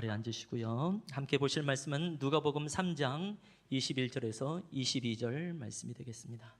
자리에 앉으시고요. 함께 보실 말씀은 누가복음 3장 21절에서 22절 말씀이 되겠습니다.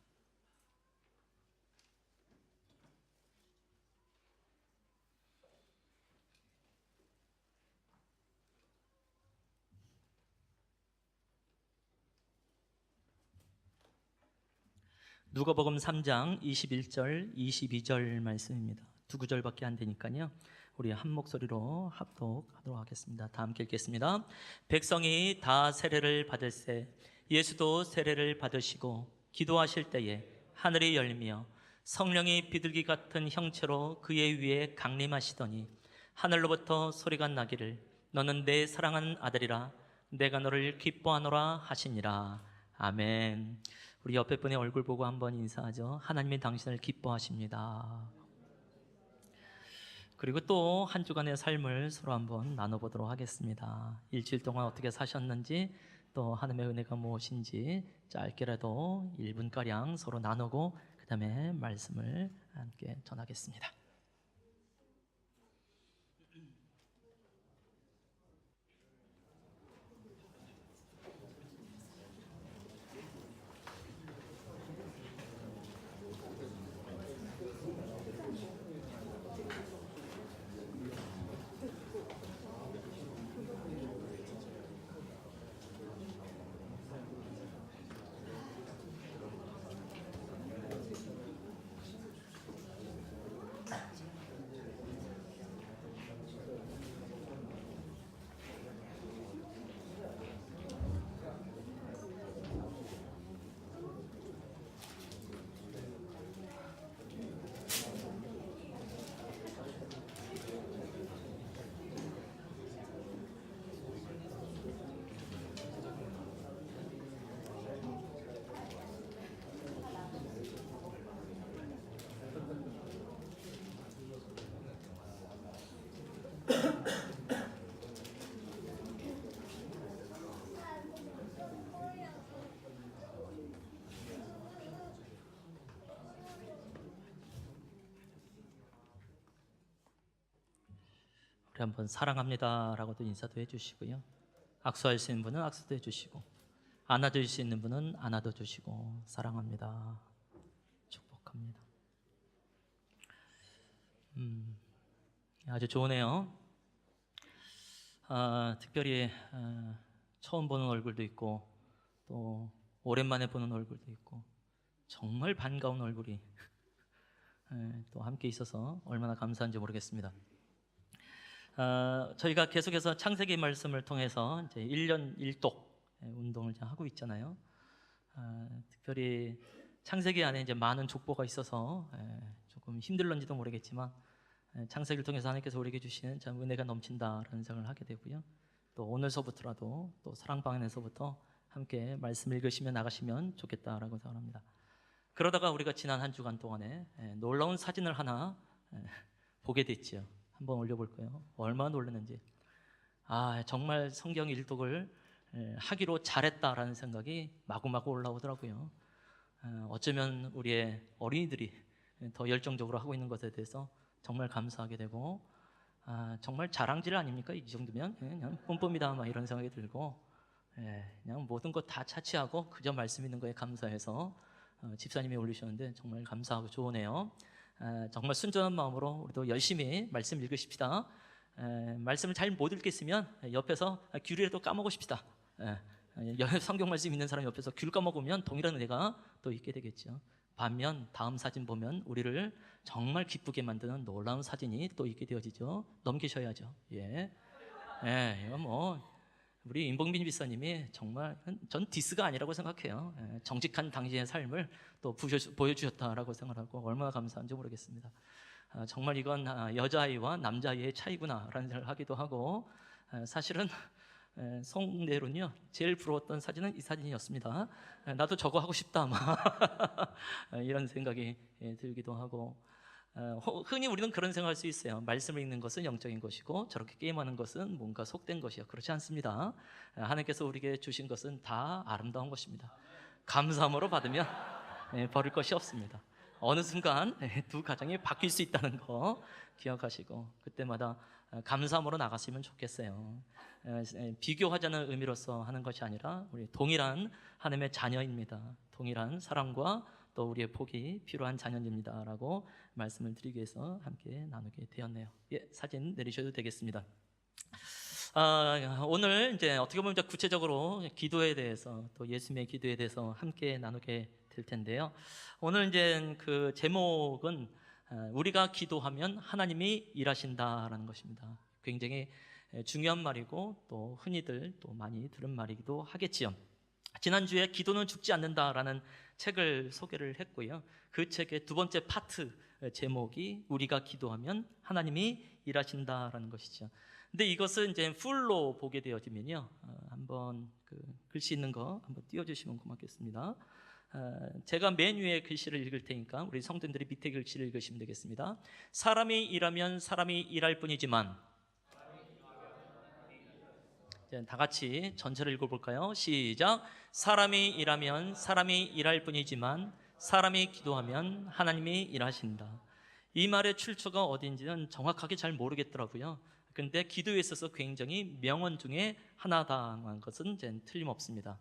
누가복음 3장 21절, 22절 말씀입니다. 두 구절밖에 안 되니까요. 우리 한 목소리로 합독하도록 하겠습니다. 다 함께 읽겠습니다. 백성이 다 세례를 받을세 예수도 세례를 받으시고 기도하실 때에 하늘이 열리며 성령이 비둘기 같은 형체로 그의 위에 강림하시더니 하늘로부터 소리가 나기를 너는 내 사랑하는 아들이라 내가 너를 기뻐하노라 하시니라. 아멘. 우리 옆에 분의 얼굴 보고 한번 인사하죠. 하나님이 당신을 기뻐하십니다. 그리고 또 한 주간의 삶을 서로 한번 나눠보도록 하겠습니다. 일주일 동안 어떻게 사셨는지, 또 하나님의 은혜가 무엇인지 짧게라도 1분가량 서로 나누고 그 다음에 말씀을 함께 전하겠습니다. 우리 한번 사랑합니다 라고도 인사도 해주시고요. 악수할 수 있는 분은 악수도 해주시고, 안아줄 수 있는 분은 안아도 주시고, 사랑합니다, 축복합니다. 아주 좋으네요. 특별히 처음 보는 얼굴도 있고 또 오랜만에 보는 얼굴도 있고 정말 반가운 얼굴이 또 함께 있어서 얼마나 감사한지 모르겠습니다. 저희가 계속해서 창세기 말씀을 통해서 이제 1년 1독 운동을 하고 있잖아요. 특별히 창세기 안에 이제 많은 족보가 있어서 조금 힘들런지도 모르겠지만 창세기를 통해서 하나님께서 우리에게 주시는 참 은혜가 넘친다라는 생각을 하게 되고요. 또 오늘서부터라도 또 사랑방에서부터 함께 말씀 읽으시며 나가시면 좋겠다라고 생각합니다. 그러다가 우리가 지난 한 주간 동안에 놀라운 사진을 하나 보게 됐지요. 한번 올려볼까요? 얼마나 놀랐는지. 정말 성경 일독을 하기로 잘했다라는 생각이 마구마구 올라오더라고요. 어쩌면 우리의 어린이들이 더 열정적으로 하고 있는 것에 대해서 정말 감사하게 되고, 정말 자랑질 아닙니까? 이 정도면 그냥 뿜뿜이다 막 이런 생각이 들고, 그냥 모든 것 다 차치하고 그저 말씀 있는 거에 감사해서 집사님이 올리셨는데 정말 감사하고 좋으네요. 정말 순전한 마음으로 우리도 열심히 말씀 읽으십시다. 말씀을 잘 못 읽겠으면 옆에서 귤이라도 까먹으십시다. 성경 말씀 있는 사람 옆에서 귤 까먹으면 동일한 은혜가 또 있게 되겠죠. 반면 다음 사진 보면 우리를 정말 기쁘게 만드는 놀라운 사진이 또 있게 되어지죠. 넘기셔야죠. 이건 뭐 우리 임봉빈 집사님이 정말 전 디스가 아니라고 생각해요. 정직한 당신의 삶을 또 보여주셨다라고 생각하고 얼마나 감사한지 모르겠습니다. 정말 이건 여자아이와 남자아이의 차이구나라는 생각을 하기도 하고, 사실은 성대로는요 제일 부러웠던 사진은 이 사진이었습니다. 나도 저거 하고 싶다 이런 생각이 들기도 하고, 흔히 우리는 그런 생각할 수 있어요. 말씀을 읽는 것은 영적인 것이고 저렇게 게임하는 것은 뭔가 속된 것이요. 그렇지 않습니다. 하나님께서 우리에게 주신 것은 다 아름다운 것입니다. 감사함으로 받으면 버릴 것이 없습니다. 어느 순간 두 가정이 바뀔 수 있다는 거 기억하시고 그때마다 감사함으로 나갔으면 좋겠어요. 비교하자는 의미로서 하는 것이 아니라 우리 동일한 하나님의 자녀입니다. 동일한 사랑과 또 우리의 복이 필요한 자녀입니다라고 말씀을 드리기 위해서 함께 나누게 되었네요. 예, 사진 내리셔도 되겠습니다. 오늘 이제 어떻게 보면 구체적으로 기도에 대해서 또 예수님의 기도에 대해서 함께 나누게 될 텐데요. 오늘 이제 그 제목은 우리가 기도하면 하나님이 일하신다라는 것입니다. 굉장히 중요한 말이고 또 흔히들 또 많이 들은 말이기도 하겠지요. 지난주에 기도는 죽지 않는다라는 책을 소개를 했고요. 그 책의 두 번째 파트 제목이 우리가 기도하면 하나님이 일하신다라는 것이죠. 근데 이것을 이제 풀로 보게 되어지면요, 한번 그 글씨 있는 거 한번 띄워주시면 고맙겠습니다. 제가 맨 위에 글씨를 읽을 테니까 우리 성도님들이 밑에 글씨를 읽으시면 되겠습니다. 사람이 일하면 사람이 일할 뿐이지만, 다 같이 전체를 읽어볼까요? 시작. 사람이 일하면 사람이 일할 뿐이지만 사람이 기도하면 하나님이 일하신다. 이 말의 출처가 어딘지는 정확하게 잘 모르겠더라고요. 근데 기도에 있어서 굉장히 명언 중에 하나다는 것은 이제 틀림없습니다.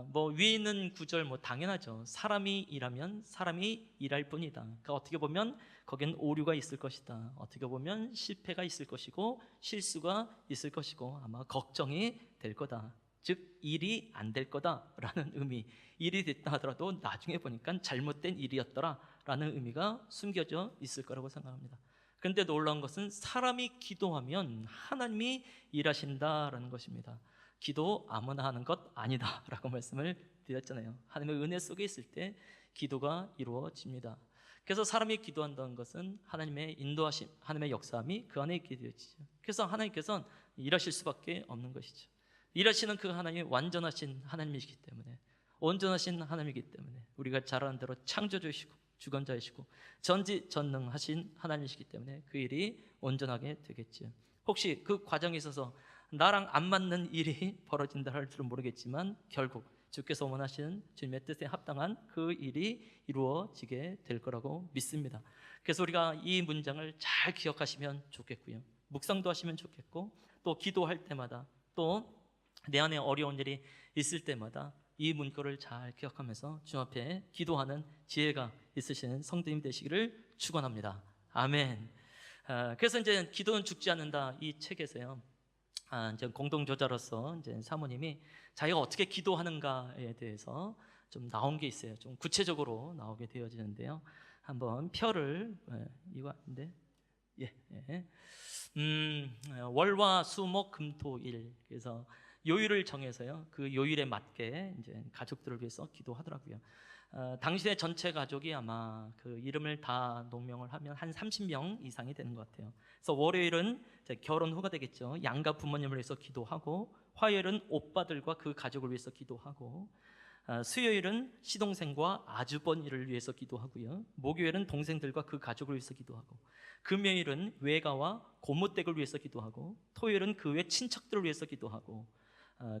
뭐 위에 있는 구절 뭐 당연하죠. 사람이 일하면 사람이 일할 뿐이다. 그러니까 어떻게 보면 거긴 오류가 있을 것이다. 어떻게 보면 실패가 있을 것이고 실수가 있을 것이고 아마 걱정이 될 거다. 즉 일이 안 될 거다라는 의미. 일이 됐다 하더라도 나중에 보니까 잘못된 일이었더라라는 의미가 숨겨져 있을 거라고 생각합니다. 그런데 놀라운 것은 사람이 기도하면 하나님이 일하신다라는 것입니다. 기도 아무나 하는 것 아니다라고 말씀을 드렸잖아요. 하나님의 은혜 속에 있을 때 기도가 이루어집니다. 그래서 사람이 기도한다는 것은 하나님의 인도하심, 하나님의 역사함이 그 안에 있게 되어지죠. 그래서 하나님께서는 일하실 수밖에 없는 것이죠. 일하시는 그 하나님이 완전하신 하나님이시기 때문에, 온전하신 하나님이기 때문에 우리가 잘 아는 대로 창조주이시고 주권자이시고 전지전능하신 하나님이시기 때문에 그 일이 온전하게 되겠죠. 혹시 그 과정에 있어서 나랑 안 맞는 일이 벌어진다 할 줄은 모르겠지만 결국 주께서 원하시는 주님의 뜻에 합당한 그 일이 이루어지게 될 거라고 믿습니다. 그래서 우리가 이 문장을 잘 기억하시면 좋겠고요. 묵상도 하시면 좋겠고 또 기도할 때마다 또 내 안에 어려운 일이 있을 때마다 이 문구를 잘 기억하면서 주 앞에 기도하는 지혜가 있으시는 성도님 되시기를 축원합니다. 아멘. 그래서 이제 기도는 죽지 않는다 이 책에서요. 이제 공동저자로서 이제 사모님이 자기가 어떻게 기도하는가에 대해서 좀 나온 게 있어요. 좀 구체적으로 나오게 되어지는데요. 한번 표를 이거인데 월화 수목 금토일 그래서 요일을 정해서요. 그 요일에 맞게 이제 가족들을 위해서 기도하더라고요. 당신의 전체 가족이 아마 그 이름을 다 농명을 하면 한 30명 이상이 되는 것 같아요. 그래서 월요일은 이제 결혼 후가 되겠죠. 양가 부모님을 위해서 기도하고, 화요일은 오빠들과 그 가족을 위해서 기도하고, 수요일은 시동생과 아주버니를 위해서 기도하고요. 목요일은 동생들과 그 가족을 위해서 기도하고, 금요일은 외가와 고모댁을 위해서 기도하고, 토요일은 그 외 친척들을 위해서 기도하고,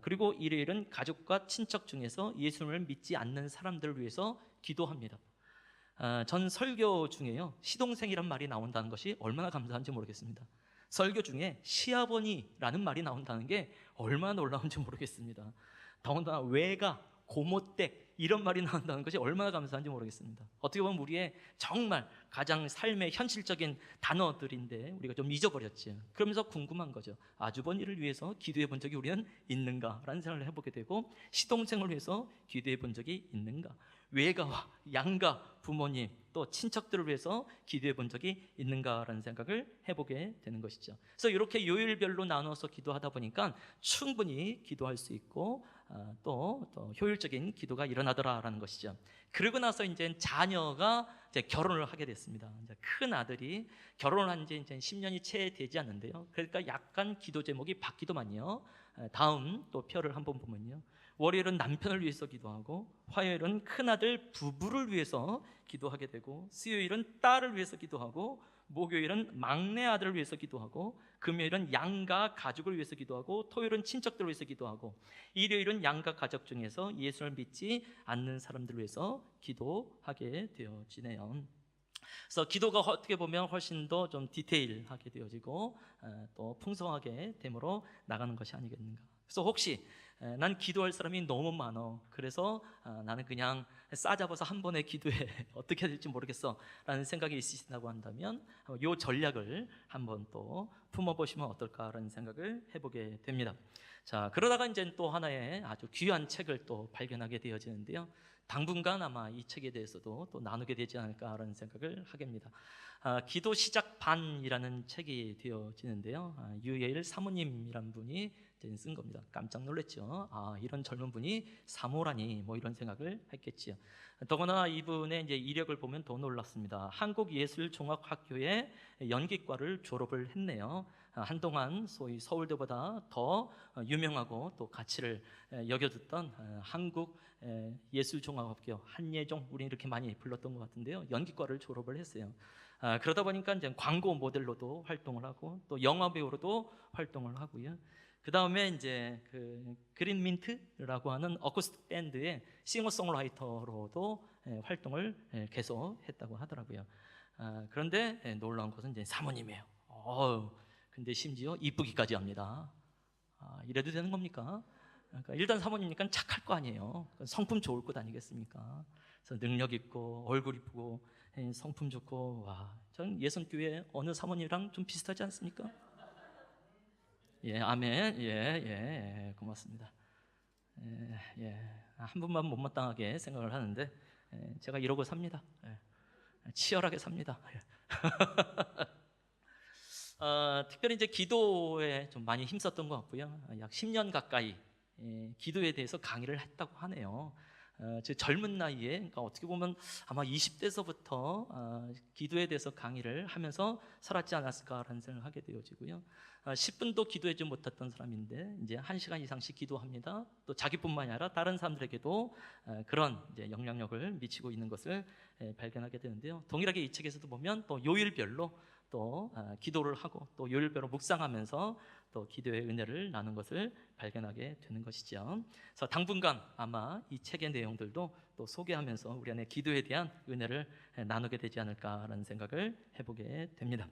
그리고 일요일은 가족과 친척 중에서 예수님을 믿지 않는 사람들을 위해서 기도합니다. 전 설교 중에요 시동생이란 말이 나온다는 것이 얼마나 감사한지 모르겠습니다. 설교 중에 시아버니라는 말이 나온다는 게 얼마나 놀라운지 모르겠습니다. 더군다나 외가, 고모댁 이런 말이 나온다는 것이 얼마나 감사한지 모르겠습니다. 어떻게 보면 우리의 정말 가장 삶의 현실적인 단어들인데 우리가 좀 잊어버렸지. 그러면서 궁금한 거죠. 아주버니를 위해서 기도해 본 적이 우리는 있는가라는 생각을 해보게 되고, 시동생을 위해서 기도해 본 적이 있는가, 외가와 양가 부모님 또 친척들을 위해서 기도해 본 적이 있는가라는 생각을 해보게 되는 것이죠. 그래서 이렇게 요일별로 나눠서 기도하다 보니까 충분히 기도할 수 있고 또 효율적인 기도가 일어나더라라는 것이죠. 그러고 나서 이제 자녀가 이제 결혼을 하게 됐습니다. 이제 큰 아들이 결혼을 한 지 이제 10년이 채 되지 않는데요. 그러니까 약간 기도 제목이 바뀌더만요. 다음 또 표를 한번 보면요. 월요일은 남편을 위해서 기도하고, 화요일은 큰아들 부부를 위해서 기도하게 되고, 수요일은 딸을 위해서 기도하고, 목요일은 막내 아들을 위해서 기도하고, 금요일은 양가 가족을 위해서 기도하고, 토요일은 친척들을 위해서 기도하고, 일요일은 양가 가족 중에서 예수를 믿지 않는 사람들을 위해서 기도하게 되어지네요. 그래서 기도가 어떻게 보면 훨씬 더 좀 디테일하게 되어지고 또 풍성하게 됨으로 나가는 것이 아니겠는가. 그래서 혹시 난 기도할 사람이 너무 많어, 그래서 나는 그냥 싸잡아서 한 번에 기도해 어떻게 해야 될지 모르겠어 라는 생각이 있으시다고 한다면 이 전략을 한번 또 품어보시면 어떨까라는 생각을 해보게 됩니다. 자, 그러다가 이제 또 하나의 아주 귀한 책을 또 발견하게 되어지는데요, 당분간 아마 이 책에 대해서도 또 나누게 되지 않을까라는 생각을 하게 됩니다. 기도 시작 반이라는 책이 되어지는데요, 유예일 사모님이란 분이 쓴 겁니다. 깜짝 놀랐죠. 이런 젊은 분이 사모라니, 뭐 이런 생각을 했겠지요. 더구나 이분의 이제 이력을 보면 더 놀랐습니다. 한국예술종합학교의 연기과를 졸업을 했네요. 한동안 소위 서울대보다 더 유명하고 또 가치를 여겨줬던 한국예술종합학교, 한예종, 우리 이렇게 많이 불렀던 것 같은데요, 연기과를 졸업을 했어요. 그러다 보니까 이제 광고 모델로도 활동을 하고 또 영화 배우로도 활동을 하고요. 그 다음에 이제 그 그린민트라고 하는 어쿠스틱 밴드의 싱어송라이터로도 활동을 계속 했다고 하더라고요. 그런데 놀라운 것은 이제 사모님이에요. 근데 심지어 이쁘기까지 합니다. 이래도 되는 겁니까? 그러니까 일단 사모님이니까 착할 거 아니에요. 성품 좋을 것 아니겠습니까? 그래서 능력 있고 얼굴 이쁘고 성품 좋고, 전 예선교회 어느 사모님이랑 좀 비슷하지 않습니까? 예, 아멘. 예, 고맙습니다. 한 분만 못마땅하게 생각을 하는데 제가 이러고 삽니다. 치열하게 삽니다. 특별히 이제 기도에 좀 많이 힘썼던 것 같고요. 약 10년 가까이 기도에 대해서 강의를 했다고 하네요. 제 젊은 나이에, 그러니까 어떻게 보면 아마 20대서부터 기도에 대해서 강의를 하면서 살았지 않았을까라는 생각을 하게 되어지고요. 10분도 기도하지 못했던 사람인데 이제 1시간 이상씩 기도합니다. 또 자기뿐만이 아니라 다른 사람들에게도 그런 이제 영향력을 미치고 있는 것을 발견하게 되는데요. 동일하게 이 책에서도 보면 또 요일별로 또 기도를 하고 또 요일별로 묵상하면서 또 기도의 은혜를 나눈 것을 발견하게 되는 것이죠. 그래서 당분간 아마 이 책의 내용들도 또 소개하면서 우리 안에 기도에 대한 은혜를 나누게 되지 않을까라는 생각을 해보게 됩니다.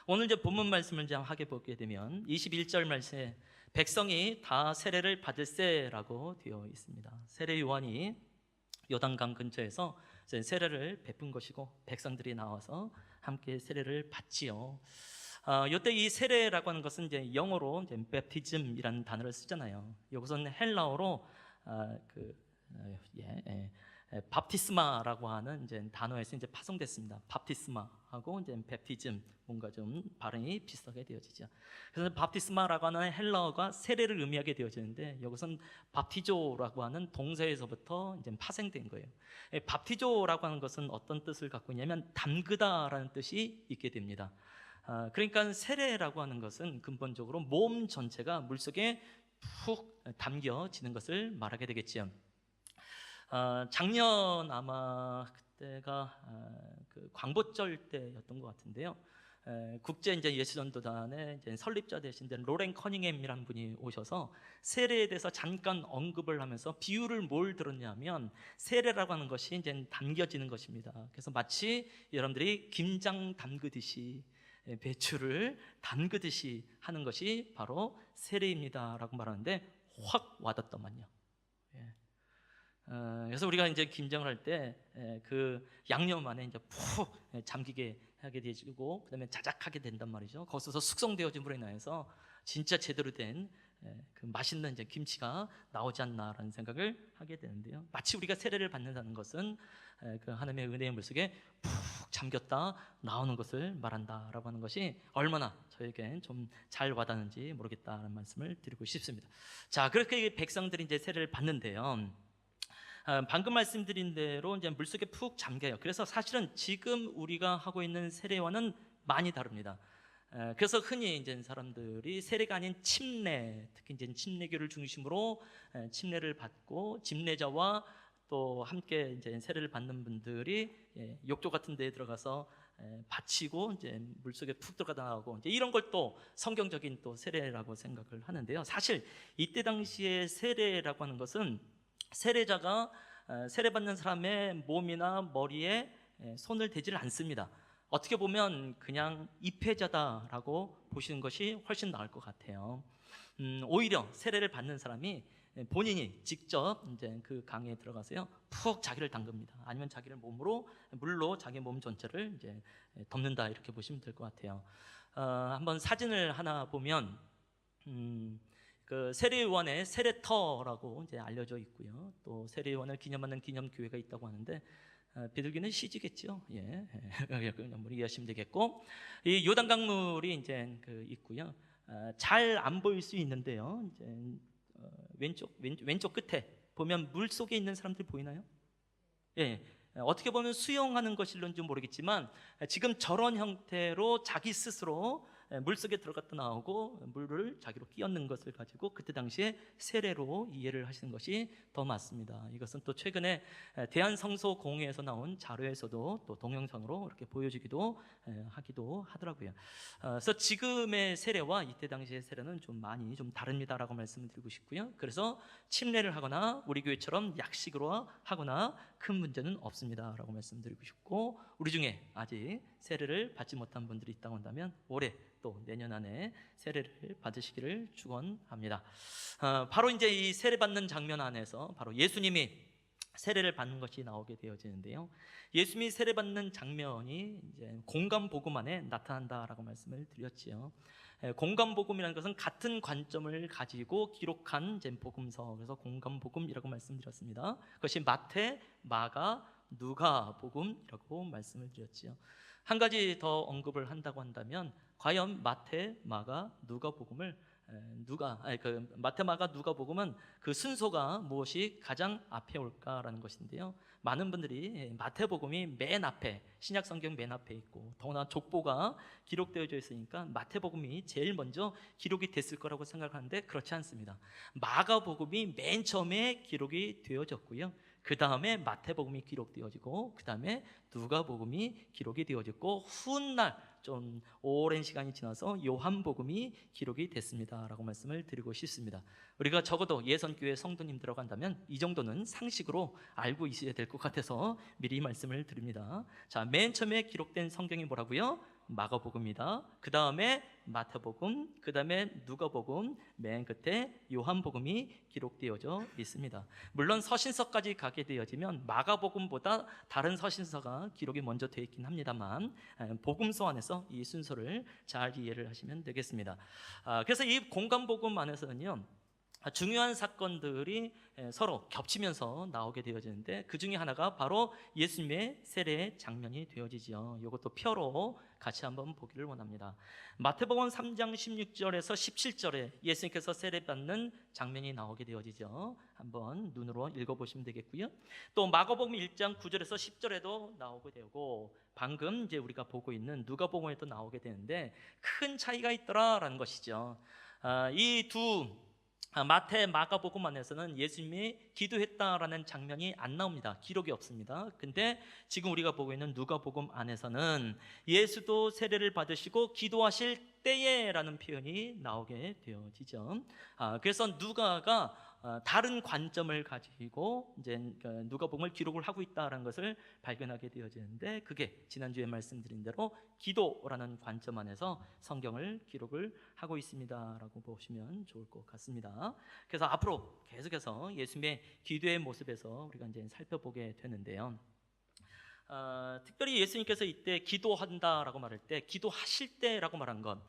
오늘 이제 본문 말씀을 이제 하게 보게 되면 21절 말씀에 백성이 다 세례를 받을세라고 되어 있습니다. 세례 요한이 요단강 근처에서 세례를 베푼 것이고 백성들이 나와서 함께 세례를 받지요. 이때 이 세례라고 하는 것은 이제 영어로 이제 baptism이라는 단어를 쓰잖아요. 이것은 헬라어로 밥티스마라고 하는 이제 단어에서 이제 파송됐습니다. 밥티스마하고 이제 베프티즘, 뭔가 좀 발음이 비슷하게 되어지죠. 그래서 밥티스마라고 하는 헬라어가 세례를 의미하게 되어지는데 이것은 밥티조라고 하는 동사에서부터 이제 파생된 거예요. 밥티조라고 하는 것은 어떤 뜻을 갖고 있냐면 담그다라는 뜻이 있게 됩니다. 그러니까 세례라고 하는 것은 근본적으로 몸 전체가 물속에 푹 담겨지는 것을 말하게 되겠지요. 작년 아마 그때가 그 광복절 때였던 것 같은데요. 국제 이제 예수전도단의 이제 설립자 되신 로렌 커닝햄이라는 분이 오셔서 세례에 대해서 잠깐 언급을 하면서 비유를 뭘 들었냐면 세례라고 하는 것이 이제 담겨지는 것입니다. 그래서 마치 여러분들이 김장 담그듯이 배추를 담그듯이 하는 것이 바로 세례입니다라고 말하는데 확 와닿더만요. 그래서 우리가 이제 김장을 할 때 그 양념 안에 이제 푹 잠기게 하게 되고 그다음에 자작하게 된단 말이죠. 거기서 숙성되어짐으로 인하여서 진짜 제대로 된 그 맛있는 이제 김치가 나오지 않나라는 생각을 하게 되는데요. 마치 우리가 세례를 받는다는 것은 그 하나님의 은혜의 물속에 푹 잠겼다 나오는 것을 말한다라고 하는 것이 얼마나 저에겐 좀 잘 와닿는지 모르겠다는 말씀을 드리고 싶습니다. 자, 그렇게 백성들이 이제 세례를 받는데요. 방금 말씀드린 대로 이제 물속에 푹 잠겨요. 그래서 사실은 지금 우리가 하고 있는 세례와는 많이 다릅니다. 그래서 흔히 이제 사람들이 세례가 아닌 침례, 특히 이제 침례교를 중심으로 침례를 받고 집례자와 또 함께 이제 세례를 받는 분들이 욕조 같은 데에 들어가서 바치고 이제 물속에 푹 들어가다 나오고 이제 이런 걸 또 성경적인 또 세례라고 생각을 하는데요. 사실 이때 당시에 세례라고 하는 것은 세례자가 세례받는 사람의 몸이나 머리에 손을 대지를 않습니다. 어떻게 보면 그냥 입회자다라고 보시는 것이 훨씬 나을 것 같아요. 오히려 세례를 받는 사람이 본인이 직접 이제 그 강에 들어가서요 푹 자기를 담급니다. 아니면 자기를 물로 자기 몸 전체를 이제 덮는다, 이렇게 보시면 될 것 같아요. 한번 사진을 하나 보면 그 세례요한의 세례터라고 이제 알려져 있고요. 또 세례요한을 기념하는 기념교회가 있다고 하는데 비둘기는 CG겠죠. 예, 그냥 이해하시면 되겠고, 이 요단강물이 이제 그 있고요. 잘 안 보일 수 있는데요. 이제 왼쪽 끝에 보면 물 속에 있는 사람들이 보이나요? 예. 어떻게 보면 수영하는 것일런지 모르겠지만 지금 저런 형태로 자기 스스로 물속에 들어갔다 나오고 물을 자기로 끼얹는 것을 가지고 그때 당시에 세례로 이해를 하시는 것이 더 맞습니다. 이것은 또 최근에 대한성소공회에서 나온 자료에서도 또 동영상으로 이렇게 보여주기도 하기도 하더라고요. 그래서 지금의 세례와 이때 당시의 세례는 좀 많이 좀 다릅니다라고 말씀을 드리고 싶고요. 그래서 침례를 하거나 우리 교회처럼 약식으로 하거나 큰 문제는 없습니다라고 말씀드리고 싶고, 우리 중에 아직 세례를 받지 못한 분들이 있다고 한다면 올해 또 내년 안에 세례를 받으시기를 축원합니다. 바로 이제 이 세례 받는 장면 안에서 바로 예수님이 세례를 받는 것이 나오게 되어지는데요. 예수님이 세례 받는 장면이 이제 공간 복음 안에 나타난다라고 말씀을 드렸지요. 공간 복음이라는 것은 같은 관점을 가지고 기록한 이제 복음서, 그래서 공간 복음이라고 말씀드렸습니다. 그것이 마태, 마가, 누가 복음이라고 말씀을 드렸지요. 한 가지 더 언급을 한다고 한다면 과연 마태, 마가, 누가 복음을 마태, 마가, 누가 복음은 그 순서가 무엇이 가장 앞에 올까라는 것인데요. 많은 분들이 마태복음이 맨 앞에, 신약 성경 맨 앞에 있고 더구나 족보가 기록되어져 있으니까 마태복음이 제일 먼저 기록이 됐을 거라고 생각하는데 그렇지 않습니다. 마가복음이 맨 처음에 기록이 되어졌고요. 그 다음에 마태복음이 기록되어지고 그 다음에 누가복음이 기록이 되어졌고 훗날 좀 오랜 시간이 지나서 요한복음이 기록이 됐습니다라고 말씀을 드리고 싶습니다. 우리가 적어도 예선교회 성도님들하고 한다면 이 정도는 상식으로 알고 있어야 될 것 같아서 미리 말씀을 드립니다. 자, 맨 처음에 기록된 성경이 뭐라고요? 마가복음이다. 그 다음에 마태복음, 그 다음에 누가복음, 맨 끝에 요한복음이 기록되어져 있습니다. 물론 서신서까지 가게 되어지면 마가복음보다 다른 서신서가 기록이 먼저 되어 있긴 합니다만 복음서 안에서 이 순서를 잘 이해를 하시면 되겠습니다. 그래서 이 공간복음 안에서는요, 중요한 사건들이 서로 겹치면서 나오게 되어지는데 그 중에 하나가 바로 예수님의 세례 장면이 되어지죠. 이것도 표로 같이 한번 보기를 원합니다. 마태복음 3장 16절에서 17절에 예수님께서 세례받는 장면이 나오게 되어지죠. 한번 눈으로 읽어보시면 되겠고요. 또 마가복음 1장 9절에서 10절에도 나오게 되고 방금 이제 우리가 보고 있는 누가복음에도 나오게 되는데 큰 차이가 있더라라는 것이죠. 이두 마태, 마가복음 안에서는 예수님이 기도했다라는 장면이 안 나옵니다. 기록이 없습니다. 근데 지금 우리가 보고 있는 누가복음 안에서는 예수도 세례를 받으시고 기도하실 때에라는 표현이 나오게 되어지죠. 그래서 누가가 다른 관점을 가지고 이제 누가복음을 기록을 하고 있다는 것을 발견하게 되어지는데 그게 지난주에 말씀드린 대로 기도라는 관점 안에서 성경을 기록을 하고 있습니다라고 보시면 좋을 것 같습니다. 그래서 앞으로 계속해서 예수님의 기도의 모습에서 우리가 이제 살펴보게 되는데요. 특별히 예수님께서 이때 기도한다라고 말할 때 기도하실 때라고 말한 건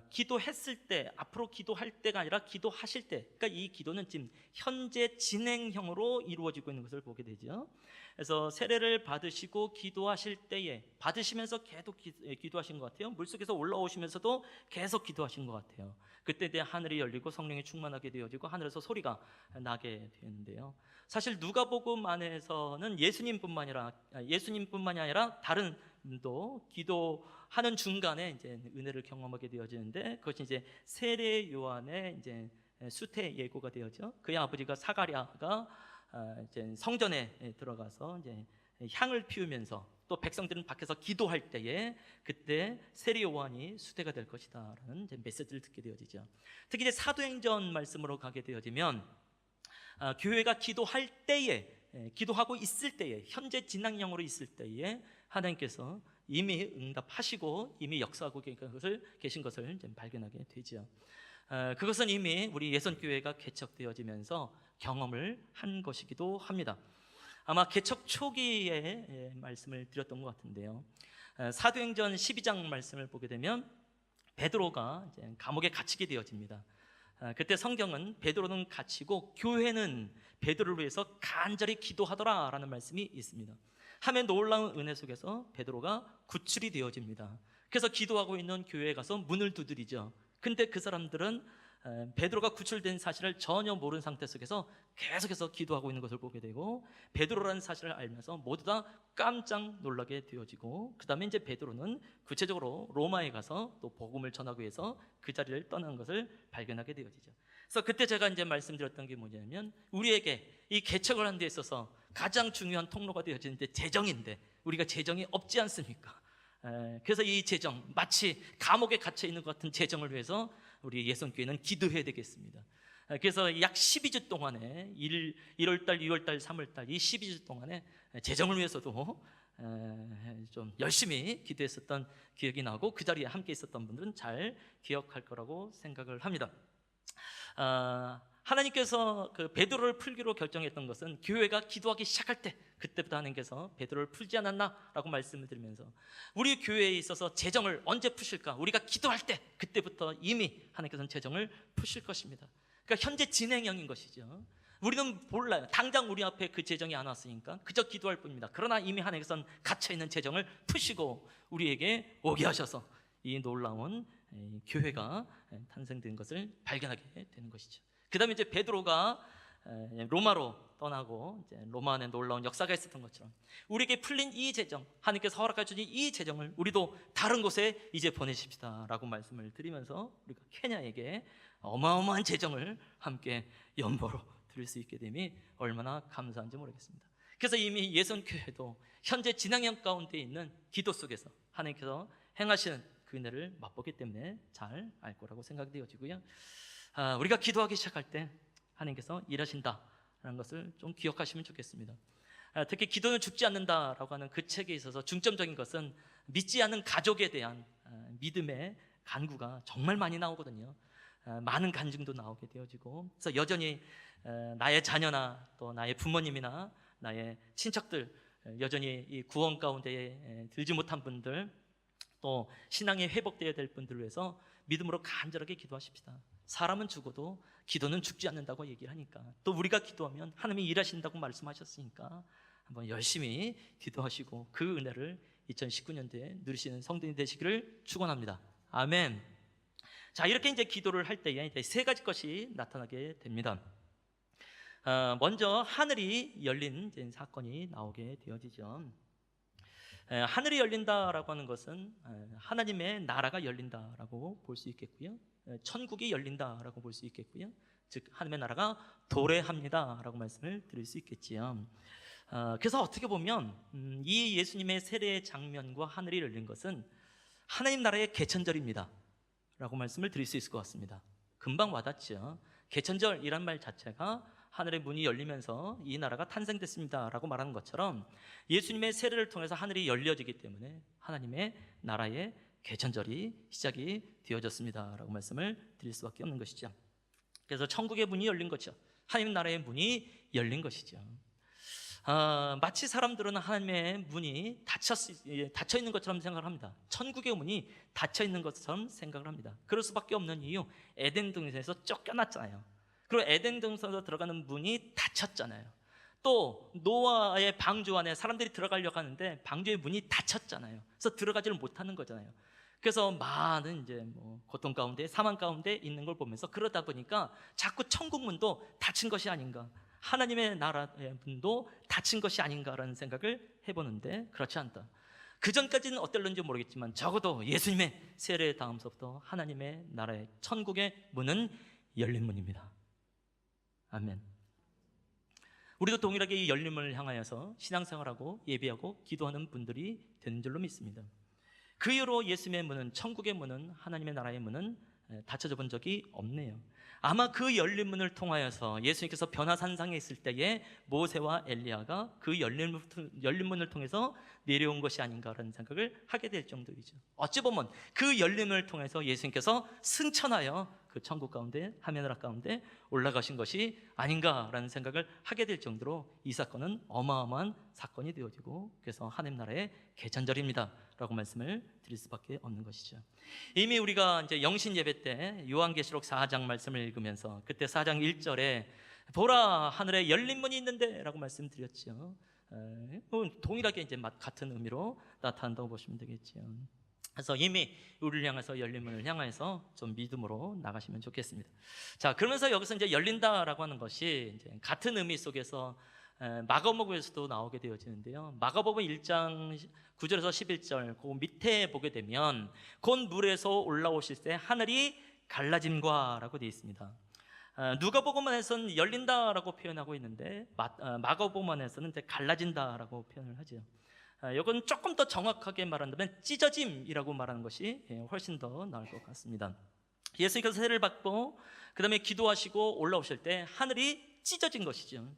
기도했을 때, 앞으로 기도할 때가 아니라 기도하실 때, 그러니까 이 기도는 지금 현재 진행형으로 이루어지고 있는 것을 보게 되죠. 그래서 세례를 받으시고 기도하실 때에 받으시면서 계속 기도하신 것 같아요. 물속에서 올라오시면서도 계속 기도하신 것 같아요. 그때 하늘이 열리고 성령이 충만하게 되어지고 하늘에서 소리가 나게 되는데요. 사실 누가복음 안에서는 예수님뿐만이 아니라 다른 또 기도하는 중간에 이제 은혜를 경험하게 되어지는데 그것이 이제 세례 요한의 이제 수태 예고가 되어져. 그의 아버지가 사가랴가 이제 성전에 들어가서 이제 향을 피우면서 또 백성들은 밖에서 기도할 때에 그때 세례 요한이 수태가 될 것이다라는 이제 메시지를 듣게 되어지죠. 특히 이제 사도행전 말씀으로 가게 되어지면 교회가 기도할 때에 기도하고 있을 때에 현재 진행형으로 있을 때에 하나님께서 이미 응답하시고 이미 역사하고 계신 것을 이제 발견하게 되죠. 그것은 이미 우리 예선교회가 개척되어지면서 경험을 한 것이기도 합니다. 아마 개척 초기에 말씀을 드렸던 것 같은데요. 사도행전 12장 말씀을 보게 되면 베드로가 이제 감옥에 갇히게 되어집니다. 그때 성경은 베드로는 갇히고 교회는 베드로를 위해서 간절히 기도하더라라는 말씀이 있습니다. 하면 놀라운 은혜 속에서 베드로가 구출이 되어집니다. 그래서 기도하고 있는 교회에 가서 문을 두드리죠. 근데 그 사람들은 베드로가 구출된 사실을 전혀 모르는 상태 속에서 계속해서 기도하고 있는 것을 보게 되고, 베드로라는 사실을 알면서 모두 다 깜짝 놀라게 되어지고, 그 다음에 이제 베드로는 구체적으로 로마에 가서 또 복음을 전하기 위해서 그 자리를 떠난 것을 발견하게 되어지죠. 그래서 그때 제가 이제 말씀드렸던 게 뭐냐면, 우리에게 이 개척을 하는 데 있어서 가장 중요한 통로가 되어지는데 재정인데, 우리가 재정이 없지 않습니까? 그래서 이 재정, 마치 감옥에 갇혀 있는 것 같은 재정을 위해서 우리 예선교회는 기도해야 되겠습니다. 그래서 약 12주 동안에 1월달, 2월달, 3월달 이 12주 동안에 재정을 위해서도 좀 열심히 기도했었던 기억이 나고, 그 자리에 함께 있었던 분들은 잘 기억할 거라고 생각을 합니다. 하나님께서 그 베드로를 풀기로 결정했던 것은 교회가 기도하기 시작할 때, 그때부터 하나님께서 베드로를 풀지 않았나라고 말씀을 드리면서, 우리 교회에 있어서 재정을 언제 푸실까? 우리가 기도할 때 그때부터 이미 하나님께서는 재정을 푸실 것입니다. 그러니까 현재 진행형인 것이죠. 우리는 몰라요. 당장 우리 앞에 그 재정이 안 왔으니까 그저 기도할 뿐입니다. 그러나 이미 하나님께서는 갇혀있는 재정을 푸시고 우리에게 오게 하셔서 이 놀라운 교회가 탄생된 것을 발견하게 되는 것이죠. 그 다음에 이제 베드로가 로마로 떠나고 이제 로마 안에 놀라운 역사가 있었던 것처럼, 우리에게 풀린 이 재정, 하나님께서 허락해 주신 이 재정을 우리도 다른 곳에 이제 보내십시다 라고 말씀을 드리면서, 우리가 케냐에게 어마어마한 재정을 함께 연보로 드릴 수 있게 됨이 얼마나 감사한지 모르겠습니다. 그래서 이미 예선교회도 현재 진행형 가운데 있는 기도 속에서 하나님께서 행하시는 그 은혜를 맛보기 때문에 잘 알 거라고 생각되어지고요. 우리가 기도하기 시작할 때 하나님께서 일하신다라는 것을 좀 기억하시면 좋겠습니다. 특히 기도는 죽지 않는다라고 하는 그 책에 있어서 중점적인 것은 믿지 않는 가족에 대한 믿음의 간구가 정말 많이 나오거든요. 많은 간증도 나오게 되어지고, 그래서 여전히 나의 자녀나 또 나의 부모님이나 나의 친척들, 여전히 이 구원 가운데 들지 못한 분들, 또 신앙이 회복되어야 될 분들을 위해서 믿음으로 간절하게 기도하십시다. 사람은 죽어도 기도는 죽지 않는다고 얘기를 하니까, 또 우리가 기도하면 하나님이 일하신다고 말씀하셨으니까 한번 열심히 기도하시고 그 은혜를 2019년도에 누리시는 성도님 되시기를 축원합니다. 아멘. 자, 이렇게 이제 기도를 할 때에 이제 세 가지 것이 나타나게 됩니다. 먼저 하늘이 열린 사건이 나오게 되어지죠. 하늘이 열린다라고 하는 것은 하나님의 나라가 열린다라고 볼 수 있겠고요, 천국이 열린다라고 볼 수 있겠고요, 즉 하나님의 나라가 도래합니다라고 말씀을 드릴 수 있겠지요. 그래서 어떻게 보면 이 예수님의 세례 장면과 하늘이 열린 것은 하나님 나라의 개천절입니다 라고 말씀을 드릴 수 있을 것 같습니다. 금방 와닿죠. 개천절이란 말 자체가 하늘의 문이 열리면서 이 나라가 탄생됐습니다 라고 말하는 것처럼, 예수님의 세례를 통해서 하늘이 열려지기 때문에 하나님의 나라의 개천절이 시작이 되어졌습니다 라고 말씀을 드릴 수밖에 없는 것이죠. 그래서 천국의 문이 열린 거죠. 하나님 나라의 문이 열린 것이죠. 마치 사람들은 하나님의 문이 닫혀 있는 것처럼 생각을 합니다. 천국의 문이 닫혀 있는 것처럼 생각을 합니다. 그럴 수밖에 없는 이유, 에덴 동산에서 쫓겨났잖아요. 그리고 에덴 동산으로 들어가는 문이 닫혔잖아요. 또 노아의 방주 안에 사람들이 들어가려고 하는데 방주의 문이 닫혔잖아요. 그래서 들어가지를 못하는 거잖아요. 그래서 많은 이제 고통 가운데, 사망 가운데 있는 걸 보면서, 그러다 보니까 자꾸 천국 문도 닫힌 것이 아닌가, 하나님의 나라의 문도 닫힌 것이 아닌가라는 생각을 해보는데, 그렇지 않다. 그 전까지는 어떨는지 모르겠지만 적어도 예수님의 세례 다음서부터 하나님의 나라의 천국의 문은 열린 문입니다. 아멘. 우리도 동일하게 이 열림을 향하여서 신앙생활하고 예배하고 기도하는 분들이 되는 줄로 믿습니다. 그 이후로 예수님의 문은, 천국의 문은, 하나님의 나라의 문은 닫혀져 본 적이 없네요. 아마 그 열린 문을 통하여서 예수님께서 변화산상에 있을 때에 모세와 엘리야가 그 열린 문을 통해서 내려온 것이 아닌가라는 생각을 하게 될 정도이죠. 어찌 보면 그 열림을 통해서 예수님께서 승천하여 그 천국 가운데, 하늘나라 가운데 올라가신 것이 아닌가라는 생각을 하게 될 정도로 이 사건은 어마어마한 사건이 되어지고, 그래서 하늘나라의 개천절입니다 라고 말씀을 드릴 수밖에 없는 것이죠. 이미 우리가 이제 영신 예배 때 요한계시록 4장 말씀을 읽으면서 그때 4장 1절에 보라 하늘에 열린 문이 있는데 라고 말씀드렸죠. 동일하게 이제 같은 의미로 나타난다고 보시면 되겠죠. 그래서 이미 우리를 향해서 열린 문을 향해서 좀 믿음으로 나가시면 좋겠습니다. 자, 그러면서 여기서 이제 열린다라고 하는 것이 이제 같은 의미 속에서 마가복음에서도 나오게 되어지는데요. 마가복음 1장 9절에서 11절 그 밑에 보게 되면 곧 물에서 올라오실 때 하늘이 갈라짐과라고 되어 있습니다. 누가복음에서는 열린다라고 표현하고 있는데 마가복음에서는 이제 갈라진다라고 표현을 하죠. 이건 조금 더 정확하게 말한다면 찢어짐이라고 말하는 것이 훨씬 더 나을 것 같습니다. 예수님께서 세례를 받고 그 다음에 기도하시고 올라오실 때 하늘이 찢어진 것이죠.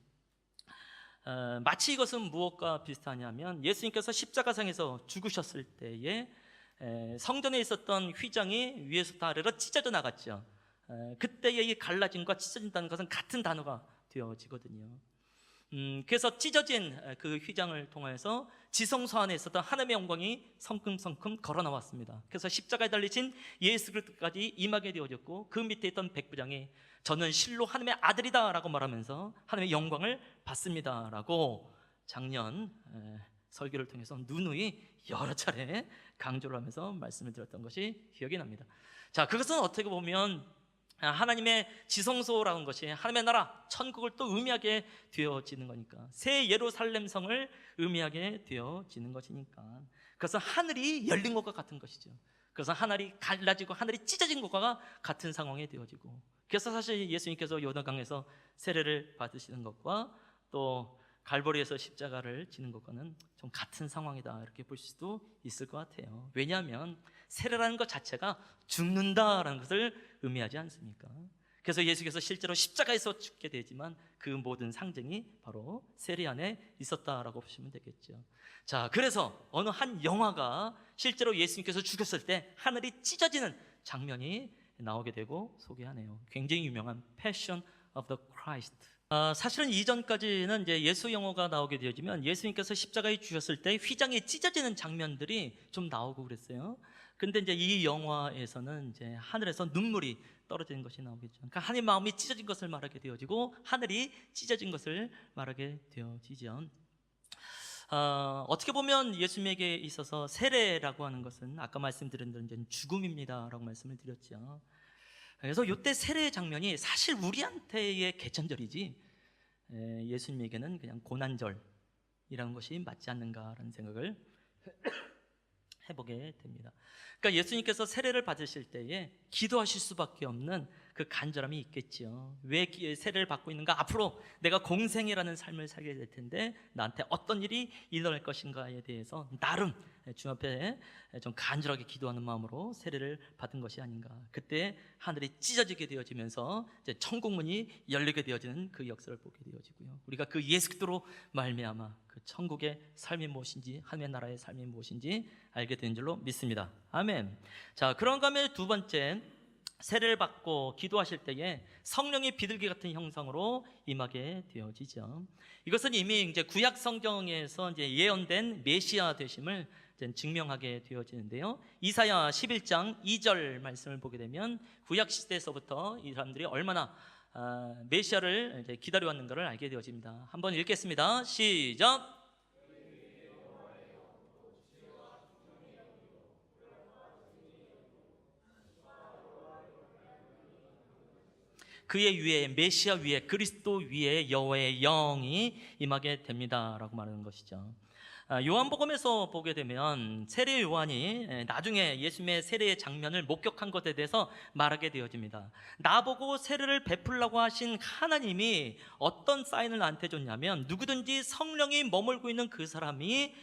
마치 이것은 무엇과 비슷하냐면 예수님께서 십자가상에서 죽으셨을 때에 성전에 있었던 휘장이 위에서부터 아래로 찢어져 나갔죠. 그때의 이 갈라짐과 찢어진다는 것은 같은 단어가 되어지거든요. 그래서 찢어진 그 휘장을 통해서 지성소 안에 있었던 하나님의 영광이 성큼성큼 걸어 나왔습니다. 그래서 십자가에 달리신 예수 그리스도까지 임하게 되어졌고, 그 밑에 있던 백부장이 저는 실로 하나님의 아들이다 라고 말하면서 하나님의 영광을 받습니다 라고 작년 설교를 통해서 누누이 여러 차례 강조를 하면서 말씀을 드렸던 것이 기억이 납니다. 자, 그것은 어떻게 보면 하나님의 지성소라는 것이 하나님의 나라, 천국을 또 의미하게 되어지는 거니까, 새 예루살렘 성을 의미하게 되어지는 것이니까, 그래서 하늘이 열린 것과 같은 것이죠. 그래서 하늘이 갈라지고 하늘이 찢어진 것과 같은 상황이 되어지고, 그래서 사실 예수님께서 요단강에서 세례를 받으시는 것과 또 갈보리에서 십자가를 지는 것과는 좀 같은 상황이다 이렇게 볼 수도 있을 것 같아요. 왜냐하면 세례라는 것 자체가 죽는다라는 것을 의미하지 않습니까? 그래서 예수께서 실제로 십자가에서 죽게 되지만 그 모든 상징이 바로 세례 안에 있었다라고 보시면 되겠죠. 자, 그래서 어느 한 영화가 실제로 예수님께서 죽었을 때 하늘이 찢어지는 장면이 나오게 되고 소개하네요. 굉장히 유명한 Passion of the Christ. 사실은 이전까지는 이제 예수 영화가 나오게 되어지면 예수님께서 십자가에 주셨을 때 휘장이 찢어지는 장면들이 좀 나오고 그랬어요. 근데 이제 이 영화에서는 이제 하늘에서 눈물이 떨어지는 것이 나오겠죠. 그러니까 하나님 마음이 찢어진 것을 말하게 되어지고 하늘이 찢어진 것을 말하게 되어지죠. 어떻게 보면 예수님에게 있어서 세례라고 하는 것은 아까 말씀드린 대로 죽음입니다라고 말씀을 드렸죠. 그래서 이때 세례의 장면이 사실 우리한테의 개천절이지 예수님에게는 그냥 고난절이라는 것이 맞지 않는가라는 생각을 해보게 됩니다. 그러니까 예수님께서 세례를 받으실 때에 기도하실 수밖에 없는 그 간절함이 있겠죠. 왜 세례를 받고 있는가? 앞으로 내가 공생이라는 삶을 살게 될 텐데 나한테 어떤 일이 일어날 것인가에 대해서 나름 주 앞에 좀 간절하게 기도하는 마음으로 세례를 받은 것이 아닌가. 그때 하늘이 찢어지게 되어지면서 이제 천국문이 열리게 되어지는 그 역사를 보게 되어지고요. 우리가 그 예수 그리스도로 말미암아 그 천국의 삶이 무엇인지, 하나님의 나라의 삶이 무엇인지 알게 된 줄로 믿습니다. 아멘. 자, 그런가 하면 두 번째, 세례를 받고 기도하실 때에 성령이 비둘기 같은 형상으로 임하게 되어지죠. 이것은 이미 이제 구약 성경에서 이제 예언된 메시아 되심을 이제 증명하게 되어지는데요. 이사야 11장 2절 말씀을 보게 되면 구약 시대에서부터 이 사람들이 얼마나 메시아를 이제 기다려왔는가를 알게 되어집니다. 한번 읽겠습니다. 시작. 그의 위에, 메시아 위에, 그리스도 위에 여호와의 영이 임하게 됩니다라고 말하는 것이죠. 요한복음에서 보게 되면 세례 요한이 나중에 예수님의 세례의 장면을 목격한 것에 대해서 말하게 되어집니다. 나보고 세례를 베풀라고 하신 하나님이 어떤 사인을 나한테 줬냐면 누구든지 성령이 머물고 있는 그 사람이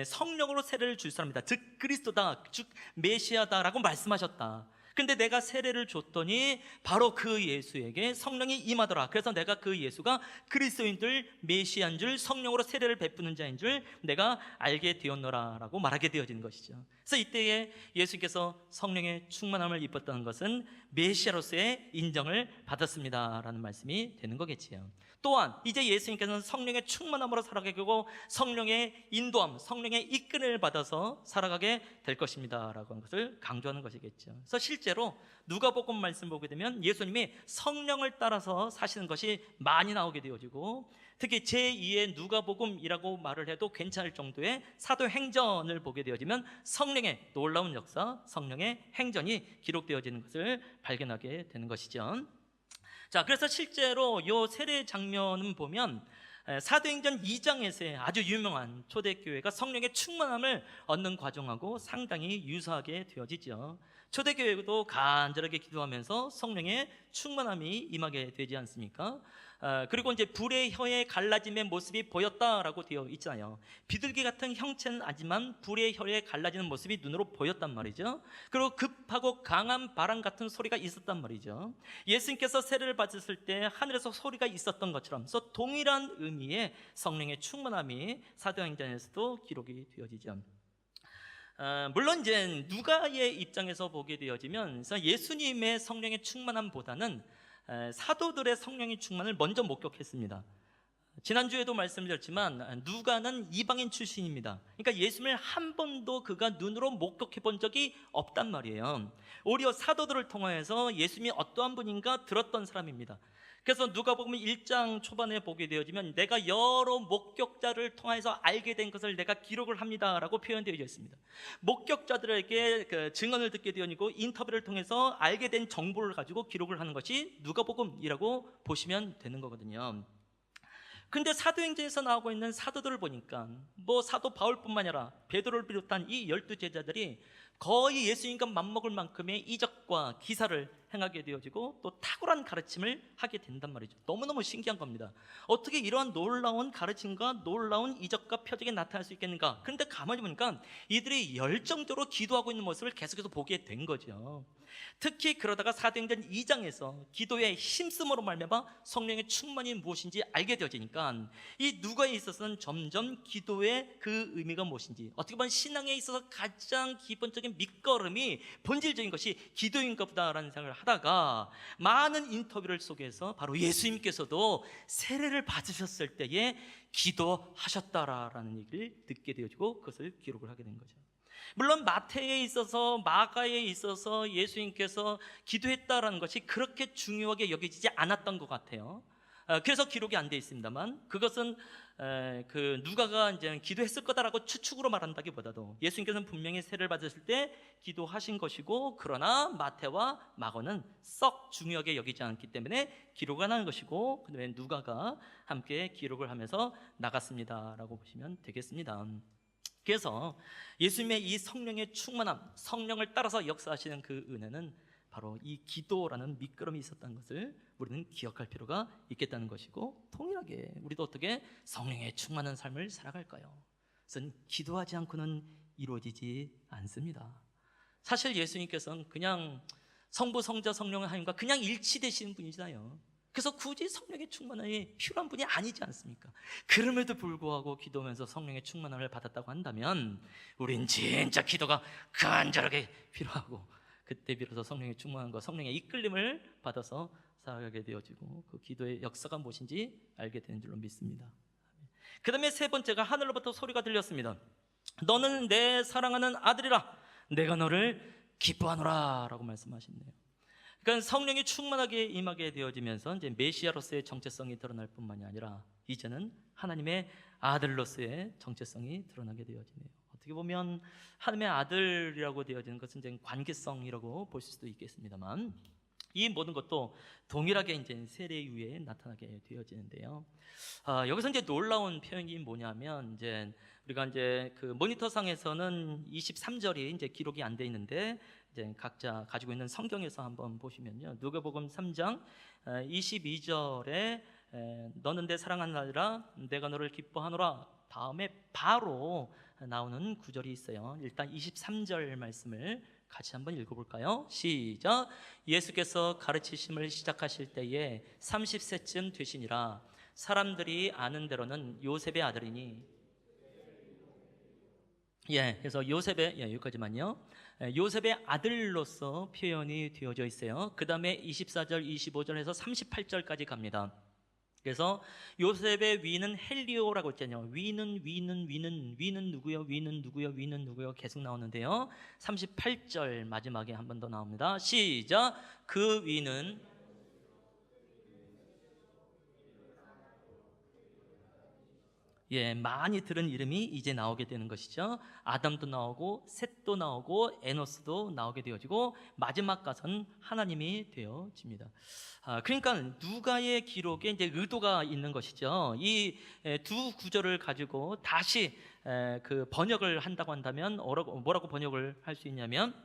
성령으로 세례를 줄 사람이다, 즉 그리스도다, 즉 메시아다라고 말씀하셨다. 근데 내가 세례를 줬더니 바로 그 예수에게 성령이 임하더라. 그래서 내가 그 예수가 그리스도인들 메시아인 줄, 성령으로 세례를 베푸는 자인 줄 내가 알게 되었노라 라고 말하게 되어지는 것이죠. 그래서 이때에 예수께서 성령의 충만함을 입었다는 것은 메시아로서의 인정을 받았습니다 라는 말씀이 되는 거겠지요. 또한 이제 예수님께서는 성령의 충만함으로 살아가게 되고 성령의 인도함, 성령의 이끌을 받아서 살아가게 될 것입니다 라고 하는 것을 강조하는 것이겠죠. 그래서 실제로 누가복음 말씀 보게 되면 예수님이 성령을 따라서 사시는 것이 많이 나오게 되어지고, 특히 제2의 누가복음이라고 말을 해도 괜찮을 정도의 사도행전을 보게 되어지면 성령의 놀라운 역사, 성령의 행전이 기록되어지는 것을 발견하게 되는 것이죠. 자, 그래서 실제로 이 세례 장면은 보면 사도행전 2장에서의 아주 유명한 초대교회가 성령의 충만함을 얻는 과정하고 상당히 유사하게 되어지죠. 초대교회도 간절하게 기도하면서 성령의 충만함이 임하게 되지 않습니까? 그리고 이제 불의 혀에 갈라짐의 모습이 보였다라고 되어 있잖아요. 비둘기 같은 형체는 아니지만 불의 혀에 갈라지는 모습이 눈으로 보였단 말이죠. 그리고 급하고 강한 바람 같은 소리가 있었단 말이죠. 예수님께서 세례를 받으실 때 하늘에서 소리가 있었던 것처럼, 그래서 동일한 의미의 성령의 충만함이 사도행전에서도 기록이 되어지죠. 물론 이제 누가의 입장에서 보게 되어지면 예수님의 성령의 충만함보다는 사도들의 성령의 충만을 먼저 목격했습니다. 지난주에도 말씀드렸지만 누가는 이방인 출신입니다. 그러니까 예수님을 한 번도 그가 눈으로 목격해 본 적이 없단 말이에요. 오히려 사도들을 통하여서 예수님이 어떠한 분인가 들었던 사람입니다. 그래서 누가복음 1장 초반에 보게 되어지면 내가 여러 목격자를 통해서 알게 된 것을 내가 기록을 합니다라고 표현되어 있습니다. 목격자들에게 그 증언을 듣게 되어지고 인터뷰를 통해서 알게 된 정보를 가지고 기록을 하는 것이 누가복음이라고 보시면 되는 거거든요. 근데 사도행전에서 나오고 있는 사도들을 보니까 뭐 사도 바울뿐만 아니라 베드로를 비롯한 이 12제자들이 거의 예수님과 맞먹을 만큼의 이적과 기사를 행하게 되어지고 또 탁월한 가르침을 하게 된단 말이죠. 너무너무 신기한 겁니다. 어떻게 이러한 놀라운 가르침과 놀라운 이적과 표적이 나타날 수 있겠는가? 그런데 가만히 보니까 이들이 열정적으로 기도하고 있는 모습을 계속해서 보게 된 거죠. 특히 그러다가 사도행전 2장에서 기도의 힘쓰므로 말미암아 성령의 충만이 무엇인지 알게 되어지니까 이 누가에 있어서는 점점 기도의 그 의미가 무엇인지, 어떻게 보면 신앙에 있어서 가장 기본적인 밑거름이 본질적인 것이 기도인가 보다라는 생각을 하다가 많은 인터뷰를 속에서 바로 예수님께서도 세례를 받으셨을 때에 기도하셨다라는 얘기를 듣게 되어지고 그것을 기록을 하게 된 거죠. 물론 마태에 있어서 마가에 있어서 예수님께서 기도했다라는 것이 그렇게 중요하게 여겨지지 않았던 것 같아요. 그래서 기록이 안 되어 있습니다만 그것은 그 누가가 이제 기도했을 거다라고 추측으로 말한다기보다도 예수님께서는 분명히 세례를 받으실 때 기도하신 것이고, 그러나 마태와 마가는 썩 중요하게 여기지 않기 때문에 기록이 안 하는 것이고, 그다음에 누가가 함께 기록을 하면서 나갔습니다라고 보시면 되겠습니다. 그래서 예수님의 이 성령의 충만함, 성령을 따라서 역사하시는 그 은혜는 바로 이 기도라는 밑거름이 있었다는 것을 우리는 기억할 필요가 있겠다는 것이고, 동일하게 우리도 어떻게 성령의 충만한 삶을 살아갈까요? 그것은 기도하지 않고는 이루어지지 않습니다. 사실 예수님께서는 그냥 성부, 성자, 성령의 하나님과 그냥 일치되시는 분이잖아요. 그래서 굳이 성령의 충만함이 필요한 분이 아니지 않습니까? 그럼에도 불구하고 기도하면서 성령의 충만함을 받았다고 한다면 우린 진짜 기도가 간절하게 필요하고, 그때 비로소 성령의 충만함과 성령의 이끌림을 받아서 살아가게 되어지고 그 기도의 역사가 무엇인지 알게 되는 줄로 믿습니다. 그 다음에 세 번째가 하늘로부터 소리가 들렸습니다. 너는 내 사랑하는 아들이라, 내가 너를 기뻐하노라 라고 말씀하셨네요. 그러니까 성령이 충만하게 임하게 되어지면서 이제 메시아로서의 정체성이 드러날 뿐만이 아니라 이제는 하나님의 아들로서의 정체성이 드러나게 되어지네요. 어떻게 보면 하나님의 아들이라고 되어지는 것은 이제 관계성이라고 볼 수도 있겠습니다만, 이 모든 것도 동일하게 이제 세례 이후에 나타나게 되어지는데요. 여기서 이제 놀라운 표현이 뭐냐면, 이제 우리가 이제 그 모니터상에서는 23절이 이제 기록이 안 돼 있는데, 이제 각자 가지고 있는 성경에서 한번 보시면요, 누가복음 3장 22절에 너는 내 사랑하는 아들아, 내가 너를 기뻐하노라 다음에 바로 나오는 구절이 있어요. 일단 23절 말씀을 같이 한번 읽어볼까요? 시작. 예수께서 가르치심을 시작하실 때에 30세쯤 되시니라. 사람들이 아는 대로는 요셉의 아들이니. 그래서 요셉의, 여기까지만요. 요셉의 아들로서 표현이 되어져 있어요. 그 다음에 24절, 25절에서 38절까지 갑니다. 그래서 요셉의 위는 헬리오라고 했잖아요. 위는 누구요? 위는 누구요? 위는 누구요? 계속 나오는데요. 38절 마지막에 한 번 더 나옵니다. 시작. 그 위는 많이 들은 이름이 이제 나오게 되는 것이죠. 아담도 나오고 셋도 나오고 에노스도 나오게 되어지고 마지막 가서는 하나님이 되어집니다. 그러니까 누가의 기록에 이제 의도가 있는 것이죠. 이 두 구절을 가지고 다시 그 번역을 한다고 한다면 뭐라고 번역을 할 수 있냐면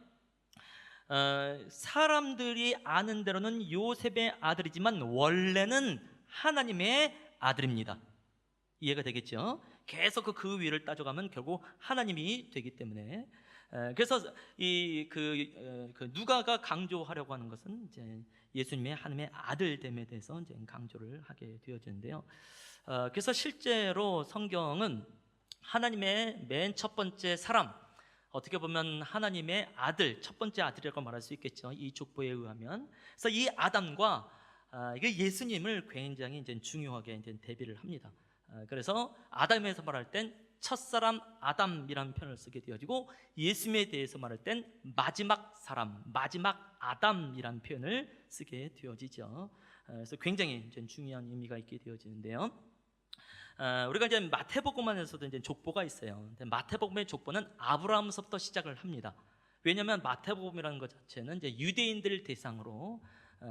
사람들이 아는 대로는 요셉의 아들이지만 원래는 하나님의 아들입니다. 이해가 되겠죠? 계속 그 위를 따져가면 결국 하나님이 되기 때문에 그래서 그 누가가 강조하려고 하는 것은 이제 예수님의 하나님의 아들됨에 대해서 이제 강조를 하게 되어지는데요. 그래서 실제로 성경은 하나님의 맨 첫 번째 사람, 어떻게 보면 하나님의 아들, 첫 번째 아들이라고 말할 수 있겠죠. 이 족보에 의하면. 그래서 이 아담과 이게 예수님을 굉장히 이제 중요하게 이제 대비를 합니다. 그래서 아담에서 말할 땐 첫사람 아담이라는 표현을 쓰게 되어지고 예수님에 대해서 말할 땐 마지막 사람, 마지막 아담이라는 표현을 쓰게 되어지죠. 그래서 굉장히 중요한 의미가 있게 되어지는데요. 우리가 이제 마태복음에서도 이제 족보가 있어요. 마태복음의 족보는 아브라함서부터 시작을 합니다. 왜냐하면 마태복음이라는 것 자체는 이제 유대인들 대상으로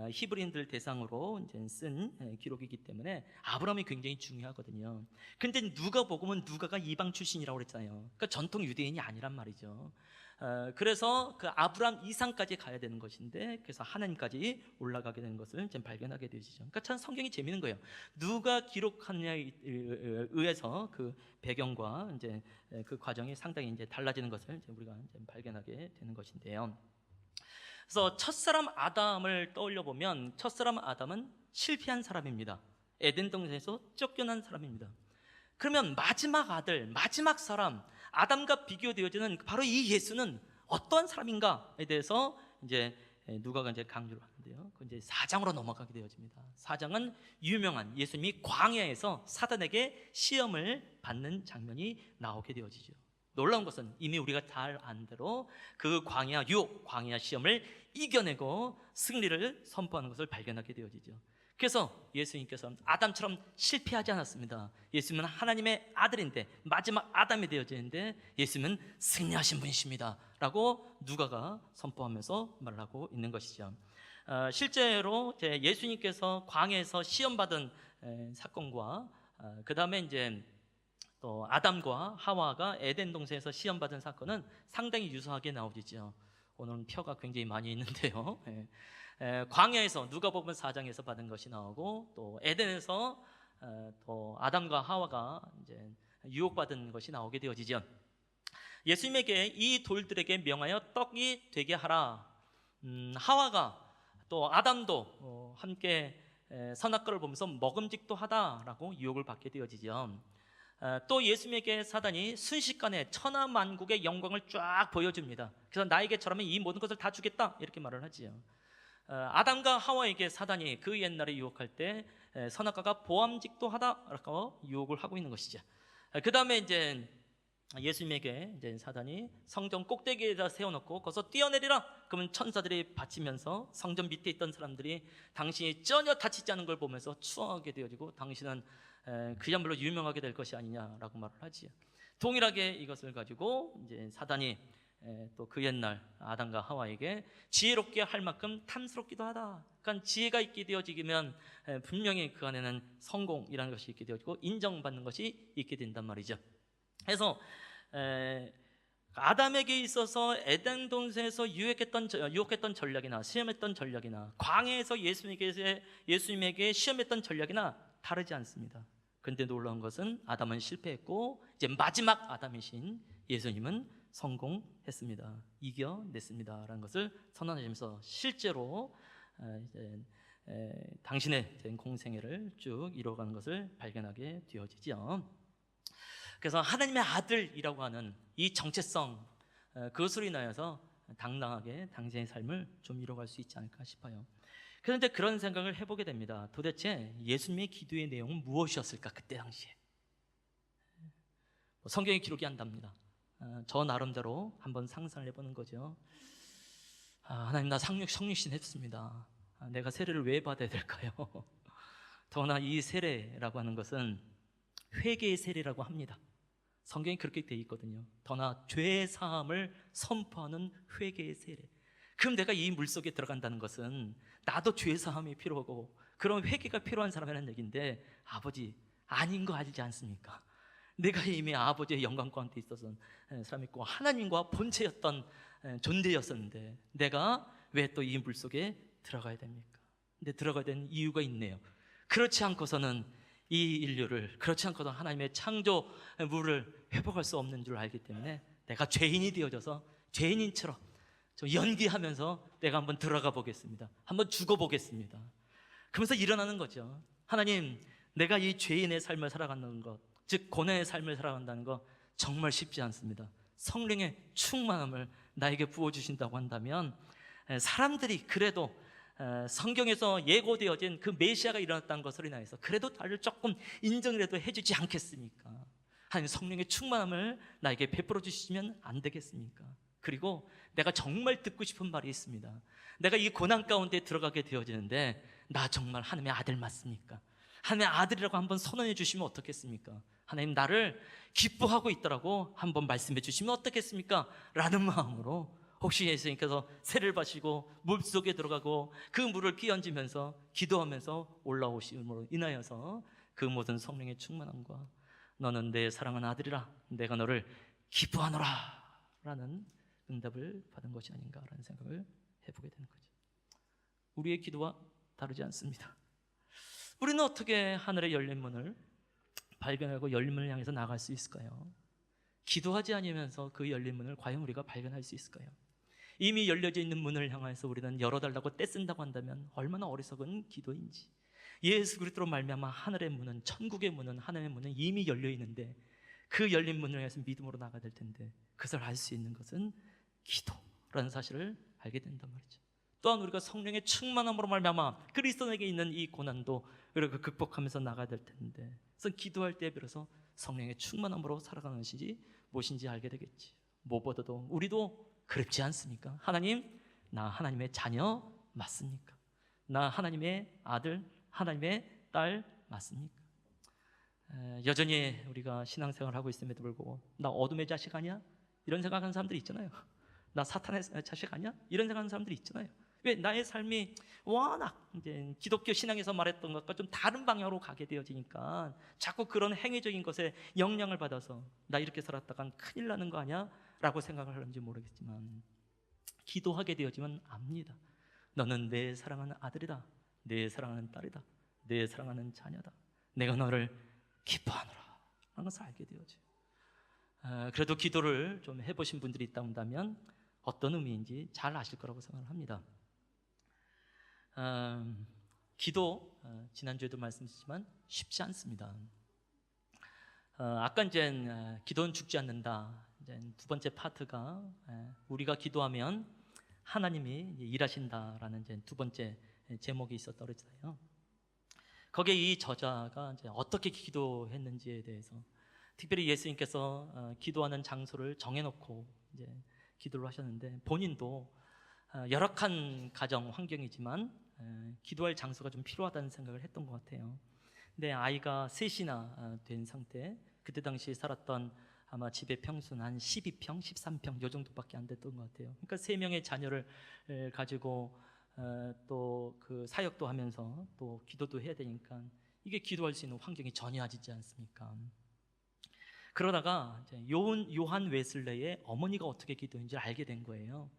히브리인들 대상으로 이제 쓴 기록이기 때문에 아브라함이 굉장히 중요하거든요. 근데 누가복음은 누가가 이방 출신이라고 그랬잖아요. 그러니까 전통 유대인이 아니란 말이죠. 그래서 그 아브라함 이상까지 가야 되는 것인데 그래서 하나님까지 올라가게 되는 것을 이제 발견하게 되시죠. 그러니까 참 성경이 재미있는 거예요. 누가 기록하느냐에 의해서 그 배경과 이제 그 과정이 상당히 이제 달라지는 것을 이제 우리가 이제 발견하게 되는 것인데요. 그래서 첫사람 아담을 떠올려 보면 첫사람 아담은 실패한 사람입니다. 에덴 동산에서 쫓겨난 사람입니다. 그러면 마지막 아들, 마지막 사람, 아담과 비교되어지는 바로 이 예수는 어떠한 사람인가에 대해서 이제 누가가 이제 강조를 하는데요. 그 이제 4장으로 넘어가게 되어집니다. 4장은 유명한 예수님이 광야에서 사단에게 시험을 받는 장면이 나오게 되어지죠. 놀라운 것은 이미 우리가 잘 아는 대로 그 광야 유혹, 광야 시험을 이겨내고 승리를 선포하는 것을 발견하게 되어지죠. 그래서 예수님께서는 아담처럼 실패하지 않았습니다. 예수님은 하나님의 아들인데 마지막 아담이 되어지는데 예수님은 승리하신 분이십니다 라고 누가가 선포하면서 말하고 있는 것이죠. 실제로 예수님께서 광야에서 시험받은 사건과 그 다음에 이제 또 아담과 하와가 에덴 동산에서 시험받은 사건은 상당히 유사하게 나오지죠. 오늘은 표가 굉장히 많이 있는데요. 광야에서 누가복음 4장에서 받은 것이 나오고 또 에덴에서 또 아담과 하와가 이제 유혹받은 것이 나오게 되어지죠. 예수님에게 이 돌들에게 명하여 떡이 되게 하라. 하와가 또 아담도 함께 선악과를 보면서 먹음직도 하다라고 유혹을 받게 되어지죠. 또 예수님에게 사단이 순식간에 천하만국의 영광을 쫙 보여줍니다. 그래서 나에게 저라면 이 모든 것을 다 주겠다 이렇게 말을 하지요. 아담과 하와에게 사단이 그 옛날에 유혹할 때 선악과가 보암직도 하다라고 유혹을 하고 있는 것이죠. 그 다음에 이제 예수님에게 이제 사단이 성전 꼭대기에다 세워놓고 거기서 뛰어내리라. 그러면 천사들이 바치면서 성전 밑에 있던 사람들이 당신이 전혀 다치지 않은 걸 보면서 추앙하게 되어지고 당신은 그야말로 유명하게 될 것이 아니냐라고 말을 하지요. 동일하게 이것을 가지고 이제 사단이 또 그 옛날 아담과 하와에게 지혜롭게 할 만큼 탐스럽기도 하다. 그러니까 지혜가 있게 되어지면 분명히 그 안에는 성공이라는 것이 있게 되어지고 인정받는 것이 있게 된단 말이죠. 그래서 아담에게 있어서 에덴 동산에서 유혹했던 전략이나 시험했던 전략이나 광야에서 예수님에게 시험했던 전략이나 다르지 않습니다. 그런데 놀라운 것은 아담은 실패했고 이제 마지막 아담이신 예수님은 성공했습니다. 이겨냈습니다라는 것을 선언하시면서 실제로 당신의 공생애를 쭉 이뤄가는 것을 발견하게 되어지죠. 그래서 하나님의 아들이라고 하는 이 정체성, 그것으로 인하여서 당당하게 당신의 삶을 좀 이뤄갈 수 있지 않을까 싶어요. 그런데 그런 생각을 해보게 됩니다. 도대체 예수님의 기도의 내용은 무엇이었을까? 그때 당시에 성경에 기록이 안답니다. 저 나름대로 한번 상상을 해보는 거죠. 하나님, 나 성육신 했습니다. 내가 세례를 왜 받아야 될까요? 더구나 이 세례라고 하는 것은 회개의 세례라고 합니다. 성경이 그렇게 되어 있거든요. 더나 죄 사함을 선포하는 회개의 세례. 그럼 내가 이 물속에 들어간다는 것은 나도 죄 사함이 필요하고 그런 회개가 필요한 사람이라는 얘기인데, 아버지, 아닌 거 알지 않습니까? 내가 이미 아버지의 영광 가운데 있었던 사람이고 하나님과 본체였던 존재였었는데 내가 왜 또 이 물속에 들어가야 됩니까? 근데 들어가야 되는 이유가 있네요. 그렇지 않고서는 이 인류를, 그렇지 않고서는 하나님의 창조물을 회복할 수 없는 줄 알기 때문에 내가 죄인이 되어져서 죄인인처럼 연기하면서 내가 한번 들어가 보겠습니다. 한번 죽어보겠습니다. 그러면서 일어나는 거죠. 하나님, 내가 이 죄인의 삶을 살아가는 것, 즉 고난의 삶을 살아간다는 거 정말 쉽지 않습니다. 성령의 충만함을 나에게 부어주신다고 한다면 사람들이 그래도 성경에서 예고되어진 그 메시아가 일어났다는 것으로 인하여서 그래도 나를 조금 인정이라도 해주지 않겠습니까? 하나님, 성령의 충만함을 나에게 베풀어 주시면 안 되겠습니까? 그리고 내가 정말 듣고 싶은 말이 있습니다. 내가 이 고난 가운데 들어가게 되어지는데 나 정말 하나님의 아들 맞습니까? 하나님의 아들이라고 한번 선언해 주시면 어떻겠습니까? 하나님, 나를 기뻐하고 있더라고 한번 말씀해 주시면 어떻겠습니까? 라는 마음으로 혹시 예수님께서 세를 받으시고 물속에 들어가고 그 물을 끼얹으면서 기도하면서 올라오심으로 인하여서 그 모든 성령의 충만함과 너는 내 사랑하는 아들이라 내가 너를 기뻐하노라 라는 응답을 받은 것이 아닌가라는 생각을 해보게 되는 거죠. 우리의 기도와 다르지 않습니다. 우리는 어떻게 하늘의 열린 문을 발견하고 열린 문을 향해서 나갈 수 있을까요? 기도하지 않으면서 그 열린 문을 과연 우리가 발견할 수 있을까요? 이미 열려져 있는 문을 향해서 우리는 열어달라고 떼쓴다고 한다면 얼마나 어리석은 기도인지. 예수 그리스도로 말미암아 하늘의 문은, 천국의 문은, 하나님의 문은 이미 열려 있는데 그 열린 문을 향해서 믿음으로 나가야 될 텐데 그것을 알 수 있는 것은 기도라는 사실을 알게 된단 말이죠. 또한 우리가 성령의 충만함으로 말미암아 그리스도에게 있는 이 고난도 우리가 극복하면서 나가야 될 텐데, 그래서 기도할 때에 비로소 성령의 충만함으로 살아가는 것이 무엇인지 알게 되겠지. 무엇보다도 우리도 그립지 않습니까? 하나님, 나 하나님의 자녀 맞습니까? 나 하나님의 아들, 하나님의 딸 맞습니까? 여전히 우리가 신앙생활을 하고 있음에도 불구하고 나 어둠의 자식 아니야? 이런 생각하는 사람들이 있잖아요. 나 사탄의 자식 아니야? 이런 생각하는 사람들이 있잖아요. 왜? 나의 삶이 워낙 이제 기독교 신앙에서 말했던 것과 좀 다른 방향으로 가게 되어지니까 자꾸 그런 행위적인 것에 영향을 받아서 나 이렇게 살았다간 큰일 나는 거 아니야? 라고 생각을 하는지 모르겠지만 기도하게 되어지면 압니다. 너는 내 사랑하는 아들이다, 내 사랑하는 딸이다, 내 사랑하는 자녀다, 내가 너를 기뻐하노라 라는 것을 알게 되어져요. 그래도 기도를 좀 해보신 분들이 있다 한다면 어떤 의미인지 잘 아실 거라고 생각을 합니다. 기도, 지난주에도 말씀드렸지만 쉽지 않습니다. 아까 이제 기도는 죽지 않는다, 이제 두 번째 파트가 우리가 기도하면 하나님이 일하신다라는 이제 두 번째 제목이 있었다고 그랬잖아요. 거기에 이 저자가 이제 어떻게 기도했는지에 대해서, 특별히 예수님께서 기도하는 장소를 정해놓고 이제 기도를 하셨는데 본인도 열악한 가정 환경이지만 기도할 장소가 좀 필요하다는 생각을 했던 것 같아요. 근데 아이가 셋이나 된 상태, 그때 당시 살았던 아마 집의 평수는 한 12평, 13평 요 정도밖에 안 됐던 것 같아요. 그러니까 3명의 자녀를 가지고 또 그 사역도 하면서 또 기도도 해야 되니까 이게 기도할 수 있는 환경이 전혀 아지지 않습니까? 그러다가 이제 요한 웨슬레의 어머니가 어떻게 기도했는지 알게 된 거예요.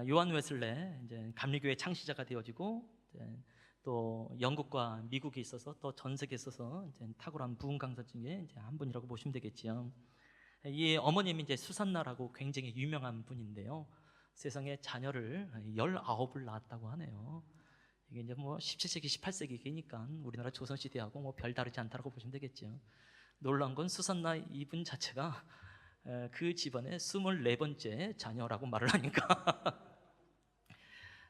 요한 웨슬레 이제 감리교회 창시자가 되어지고 또 영국과 미국에 있어서 또 전 세계에 있어서 이제 탁월한 부흥 강사 중에 이제 한 분이라고 보시면 되겠지요. 이 어머님이 이제 수산나라고 굉장히 유명한 분인데요. 세상에 자녀를 19을 낳았다고 하네요. 이게 이제 뭐 17세기, 18세기니까 우리나라 조선시대하고 뭐 별다르지 않다고 보시면 되겠죠. 놀라운 건 수산나 이분 자체가 그 집안의 24번째 자녀라고 말을 하니까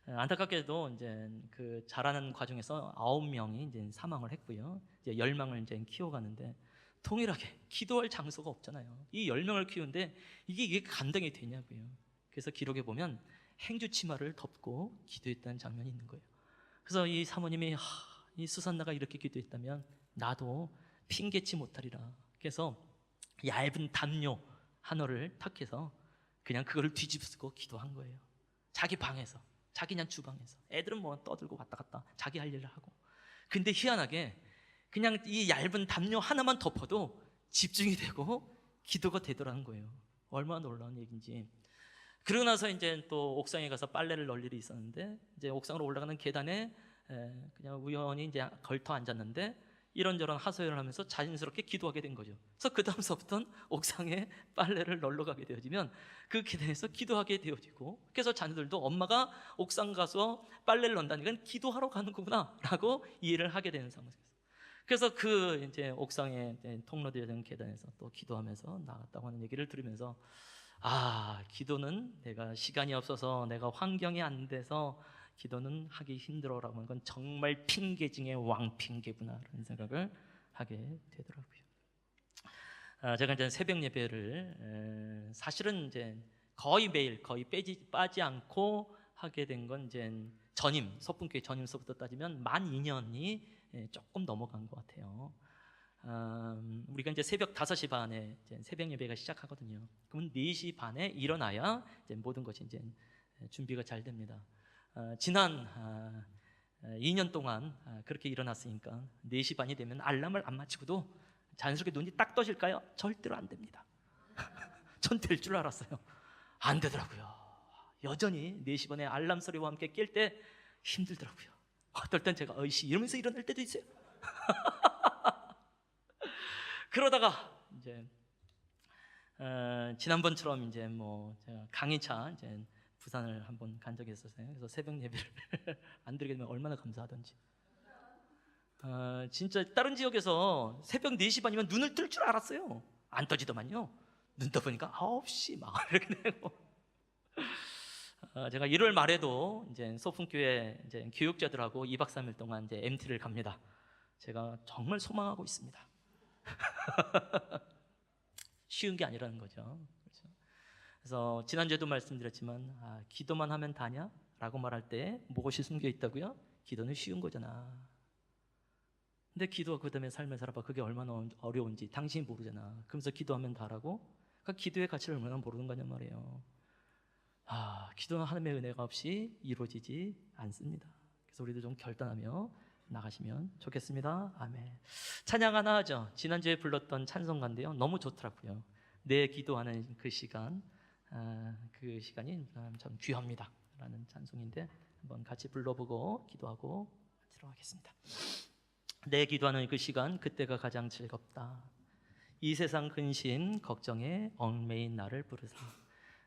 안타깝게도 이제 그 자라는 과정에서 9명이 이제 사망을 했고요. 이제 10명을 이제 키워가는데 동일하게 기도할 장소가 없잖아요. 이 10명을 키우는데 이게 감당이 되냐고요. 그래서 기록에 보면 행주치마를 덮고 기도했다는 장면이 있는 거예요. 그래서 이 사모님이 이 수산나가 이렇게 기도했다면 나도 핑계치 못하리라. 그래서 얇은 담요 하나를 탁해서 그냥 그거를 뒤집쓰고 기도한 거예요. 자기 방에서, 자기 그냥 주방에서. 애들은 뭐 떠들고 왔다 갔다 자기 할 일을 하고. 근데 희한하게 그냥 이 얇은 담요 하나만 덮어도 집중이 되고 기도가 되더라는 거예요. 얼마나 놀라운 얘기인지. 그러고 나서 이제 또 옥상에 가서 빨래를 널 일이 있었는데 이제 옥상으로 올라가는 계단에 그냥 우연히 이제 걸터 앉았는데 이런저런 하소연을 하면서 자연스럽게 기도하게 된 거죠. 그래서 그 다음서부터는 옥상에 빨래를 널러 가게 되어지면 그 계단에서 기도하게 되어지고, 그래서 자녀들도 엄마가 옥상 가서 빨래를 널다니까 기도하러 가는 거구나라고 이해를 하게 되는 상황이었어요. 그래서 그 이제 옥상에 통로되어 있는 계단에서 또 기도하면서 나갔다고 하는 얘기를 들으면서 기도는 내가 시간이 없어서 내가 환경이 안 돼서 기도는 하기 힘들어라고 하는 건 정말 핑계 중에 왕핑계구나 라는 생각을 하게 되더라고요. 제가 이제 새벽 예배를 사실은 이제 거의 매일 거의 빠지 않고 하게 된 건 이제 서풍교회 전임서부터 따지면 만 2년이 조금 넘어간 것 같아요. 우리가 이제 새벽 5시 반에 이제 새벽 예배가 시작하거든요. 그러면 4시 반에 일어나야 이제 모든 것이 이제 준비가 잘 됩니다. 지난 2년 동안 그렇게 일어났으니까 4시 반이 되면 알람을 안 맞추고도 자연스럽게 눈이 딱 떠질까요? 절대로 안 됩니다. 전 될 줄 알았어요. 안 되더라고요. 여전히 4시 반에 알람 소리와 함께 깰 때 힘들더라고요. 어떨 땐 제가 어이씨 이러면서 일어날 때도 있어요. 그러다가 이제 지난번처럼 이제 뭐 제가 강의차 이제 부산을 한번 간 적이 있었어요. 그래서 새벽 예배를 안 드리게 되면 얼마나 감사하던지. 진짜 다른 지역에서 새벽 4시 반이면 눈을 뜰 줄 알았어요. 안 떠지더만요. 눈 떠보니까 9시 막 이렇게 되고. 제가 1월 말에도 이제 소풍교회 이제 교육자들하고 2박 3일 동안 이제 MT를 갑니다. 제가 정말 소망하고 있습니다. 쉬운 게 아니라는 거죠. 그래서 지난주에도 말씀드렸지만 기도만 하면 다냐? 라고 말할 때 무엇이 숨겨 있다고요? 기도는 쉬운 거잖아. 근데 기도가 그 다음에 삶을 살아봐. 그게 얼마나 어려운지 당신이 모르잖아. 그러면서 기도하면 다라고? 그러니까 기도의 가치를 얼마나 모르는 거냐 말이에요. 기도는 하나님의 은혜가 없이 이루어지지 않습니다. 그래서 우리도 좀 결단하며 나가시면 좋겠습니다. 아멘. 찬양 하나 하죠. 지난주에 불렀던 찬송가인데요, 너무 좋더라고요. 내 기도하는 그 시간, 그 시간이 참 귀합니다 라는 찬송인데 한번 같이 불러보고 기도하고 들어가겠습니다. 내 기도하는 그 시간, 그때가 가장 즐겁다. 이 세상 근심 걱정에 얽매인 나를 부르사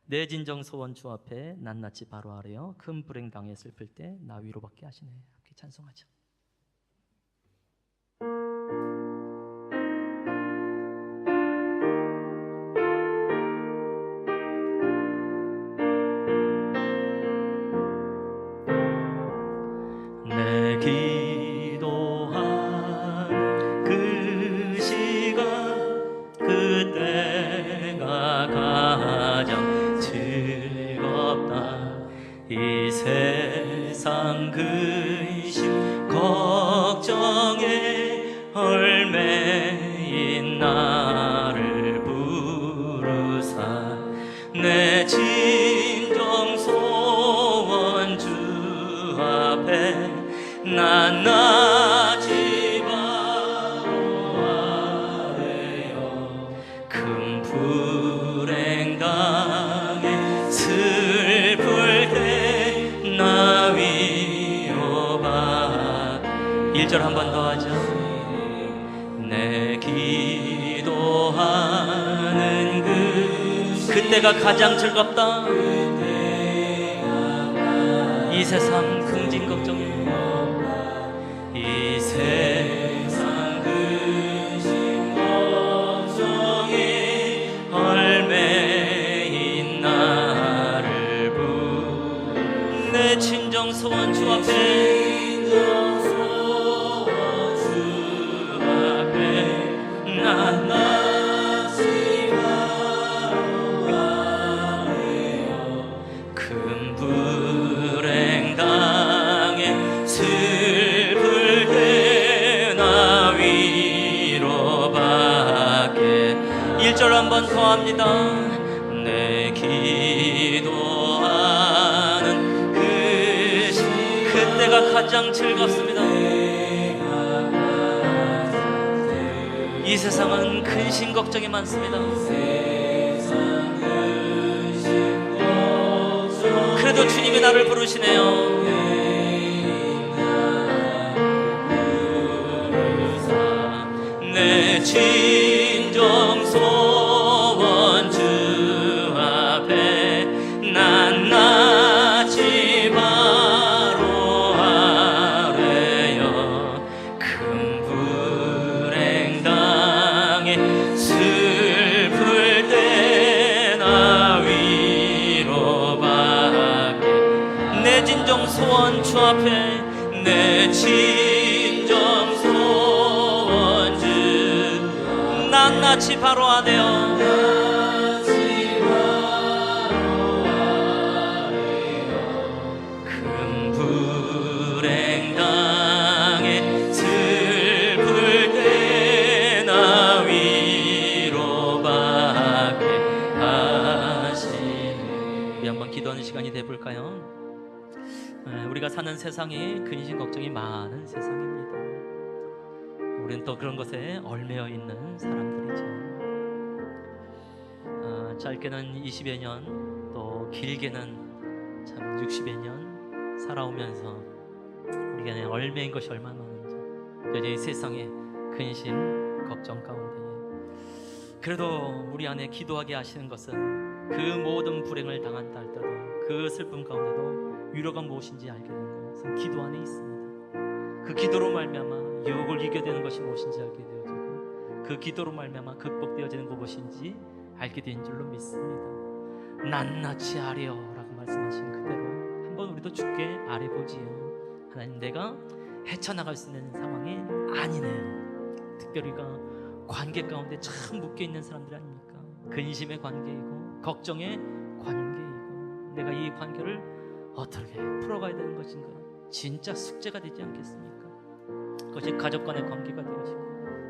내 진정 소원 주 앞에 낱낱이 바로 아래요 큰 불행 당해 슬플 때 나 위로받게 하시네. 함께 찬송하죠. 내 기도한 그 시간 그때가 가장 즐겁다. 이 세상 근심 걱정에 얽매인 나를 부르사 내 진정 소원 주 앞에 낱낱이 바로 아래요 큰 불행 당해 슬플 때 나 위로받 1절 한 번 더 하죠. 내 기도하는 그 그때가 가장 즐겁다. 이 세상 긍진 걱정이, 이 세상 근심 걱정이 얽매인 나를 내 진정 소원 주 앞에, 낱낱이 바라와요. 큰 불행 당해 슬플 때 나 위로받게. 1절 한번 더 합니다. 내 기도하는 그때가 가장 즐겁습니다. 이 세상은 근심 걱정이 많습니다. 그래도 주님이 나를 부르시네요. 내 진정 소원 주 앞에 낱낱이 바로하래요. 큰 불행 당해 슬플 때 나 위로받게. 내 진정 소원 주 앞에, 내 진정 소원 주 낱낱이 바로하네요. 큰 불행 당해 슬플 때 나 위로받게 하시네. 우리 한번 기도하는 시간이 돼볼까요? 우리가 사는 세상이 근심 걱정이 많은 세상입니다. 우리는 또 그런 것에 얽매여 있는 사람들이죠. 짧게는 20여 년, 또 길게는 참 60여 년 살아오면서 우리가 얽매인 것이 얼마나 많은지, 여전히 세상의 근심 걱정 가운데 그래도 우리 안에 기도하게 하시는 것은 그 모든 불행을 당한다 할때도 그 슬픔 가운데도 위로가 무엇인지 알게 되는 것은 기도 안에 있습니다. 그 기도로 말미암아 유혹을 이겨내는 것이 무엇인지 알게 되어지고, 그 기도로 말미암아 극복되어지는 것 무엇인지 알게 된 줄로 믿습니다. 낱낱이 아뢰어라고 말씀하신 그대로 한번 우리도 주께 아뢰보지요. 하나님, 내가 헤쳐나갈 수 있는 상황이 아니네요. 특별히 우리가 관계 가운데 참 묶여있는 사람들 아닙니까? 근심의 관계이고 걱정의 관계이고, 내가 이 관계를 어떻게 풀어가야 되는 것인가, 진짜 숙제가 되지 않겠습니까? 그것이 가족 간의 관계가 되어지고,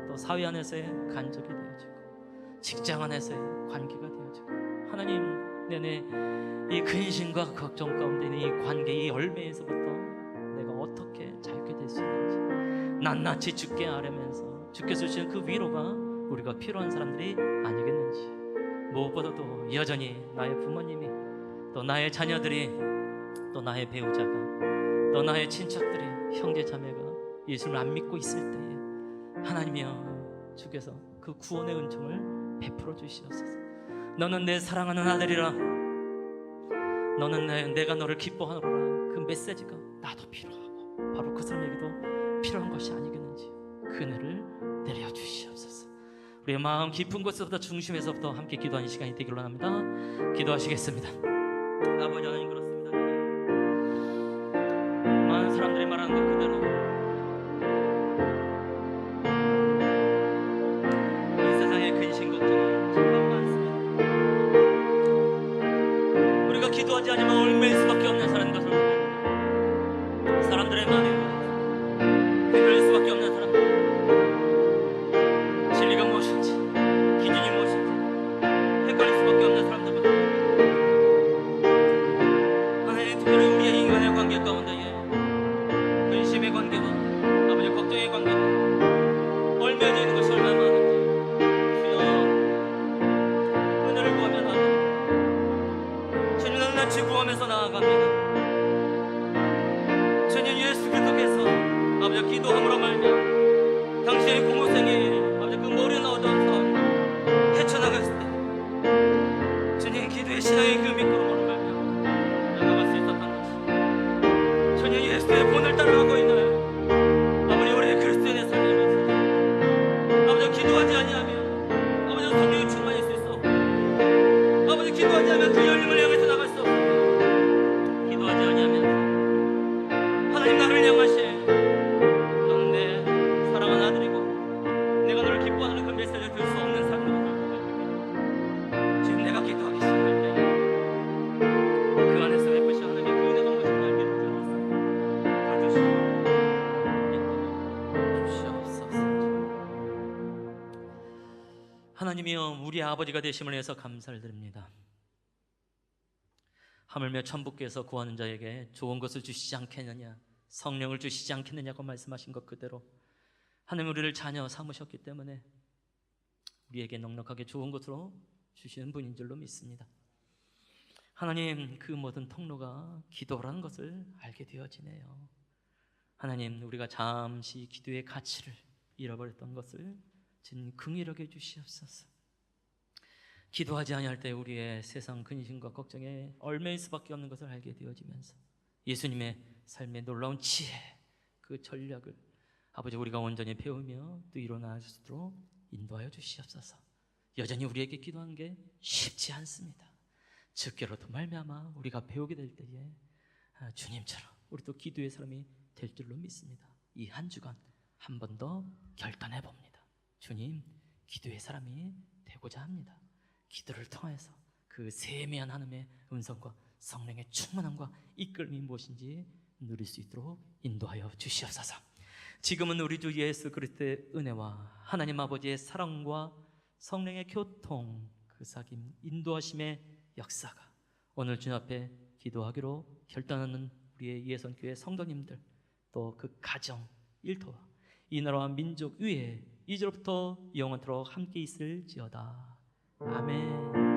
또 사회 안에서의 간접이 되어지고, 직장 안에서의 관계가 되어지고, 하나님, 내내 이 근심과 걱정 가운데 있는 이 관계, 이 열매에서부터 내가 어떻게 자유케 될 수 있는지 낱낱이 주께 아뢰면서 주께서 주시는 그 위로가 우리가 필요한 사람들이 아니겠는지, 무엇보다도 여전히 나의 부모님이, 또 나의 자녀들이, 또 나의 배우자가, 또 나의 친척들이, 형제 자매가 예수를 안 믿고 있을 때에 하나님이여, 주께서 그 구원의 은총을 베풀어 주시옵소서. 너는 내 사랑하는 아들이라, 너는 내가 너를 기뻐하노라, 그 메시지가 나도 필요하고 바로 그 사람에게도 필요한 것이 아니겠는지 그 은혜를 내려주시옵소서. 우리의 마음 깊은 곳에서부터, 중심에서부터 함께 기도하는 시간이 되기를 원합니다. 기도하시겠습니다. 아버지 하나님, 그렇습니다. 많은 사람들이 말하는 것 그대로 이 세상의 근심 걱정은 참 많습니다. 우리가 기도하지 않으면 얽매일 수밖에 없는 사람인 것을 모릅니다. 사람들의 말에 그럴 수밖에 없는 사람들, 진리가 무엇인지, 기준이 무엇인지 헷갈릴 수밖에 없는 사람들, 하나님, 특별히 우리의 인간의 관계 가운데에 근심의 관계와 아버지 걱정의 관계와 얽매여 있는 것이 얼마나 많은지 주여 은혜를 구하며 나아가, 주님 낱낱이 구하면서 나아가 하나님이여, 우리 아버지가 되심을 위해서 감사를 드립니다. 하물며 천부께서 구하는 자에게 좋은 것을 주시지 않겠느냐, 성령을 주시지 않겠느냐고 말씀하신 것 그대로 하나님 우리를 자녀 삼으셨기 때문에 우리에게 넉넉하게 좋은 것으로 주시는 분인 줄로 믿습니다. 하나님, 그 모든 통로가 기도라는 것을 알게 되어지네요. 하나님, 우리가 잠시 기도의 가치를 잃어버렸던 것을 진 긍휼하게 주시옵소서. 기도하지 아니할 때 우리의 세상 근심과 걱정에 얽매일 수밖에 없는 것을 알게 되어지면서 예수님의 삶의 놀라운 지혜, 그 전략을 아버지 우리가 온전히 배우며 또 일어날 수 있도록 인도하여 주시옵소서. 여전히 우리에게 기도하는 게 쉽지 않습니다. 즉결로도 말미암아 우리가 배우게 될 때에 주님처럼 우리도 기도의 사람이 될 줄로 믿습니다. 이 한 주간 한 번 더 결단해 봅니다. 주님, 기도의 사람이 되고자 합니다. 기도를 통해서 그 세미한 하나님의 음성과 성령의 충만함과 이끌림이 무엇인지 누릴 수 있도록 인도하여 주시옵소서. 지금은 우리 주 예수 그리스도의 은혜와 하나님 아버지의 사랑과 성령의 교통, 그 사귐, 인도하심의 역사가 오늘 주님 앞에 기도하기로 결단하는 우리의 예선교회 성도님들, 또 그 가정, 일터와 이 나라와 민족 위에 이제로부터 영원토록 함께 있을지어다. 아멘.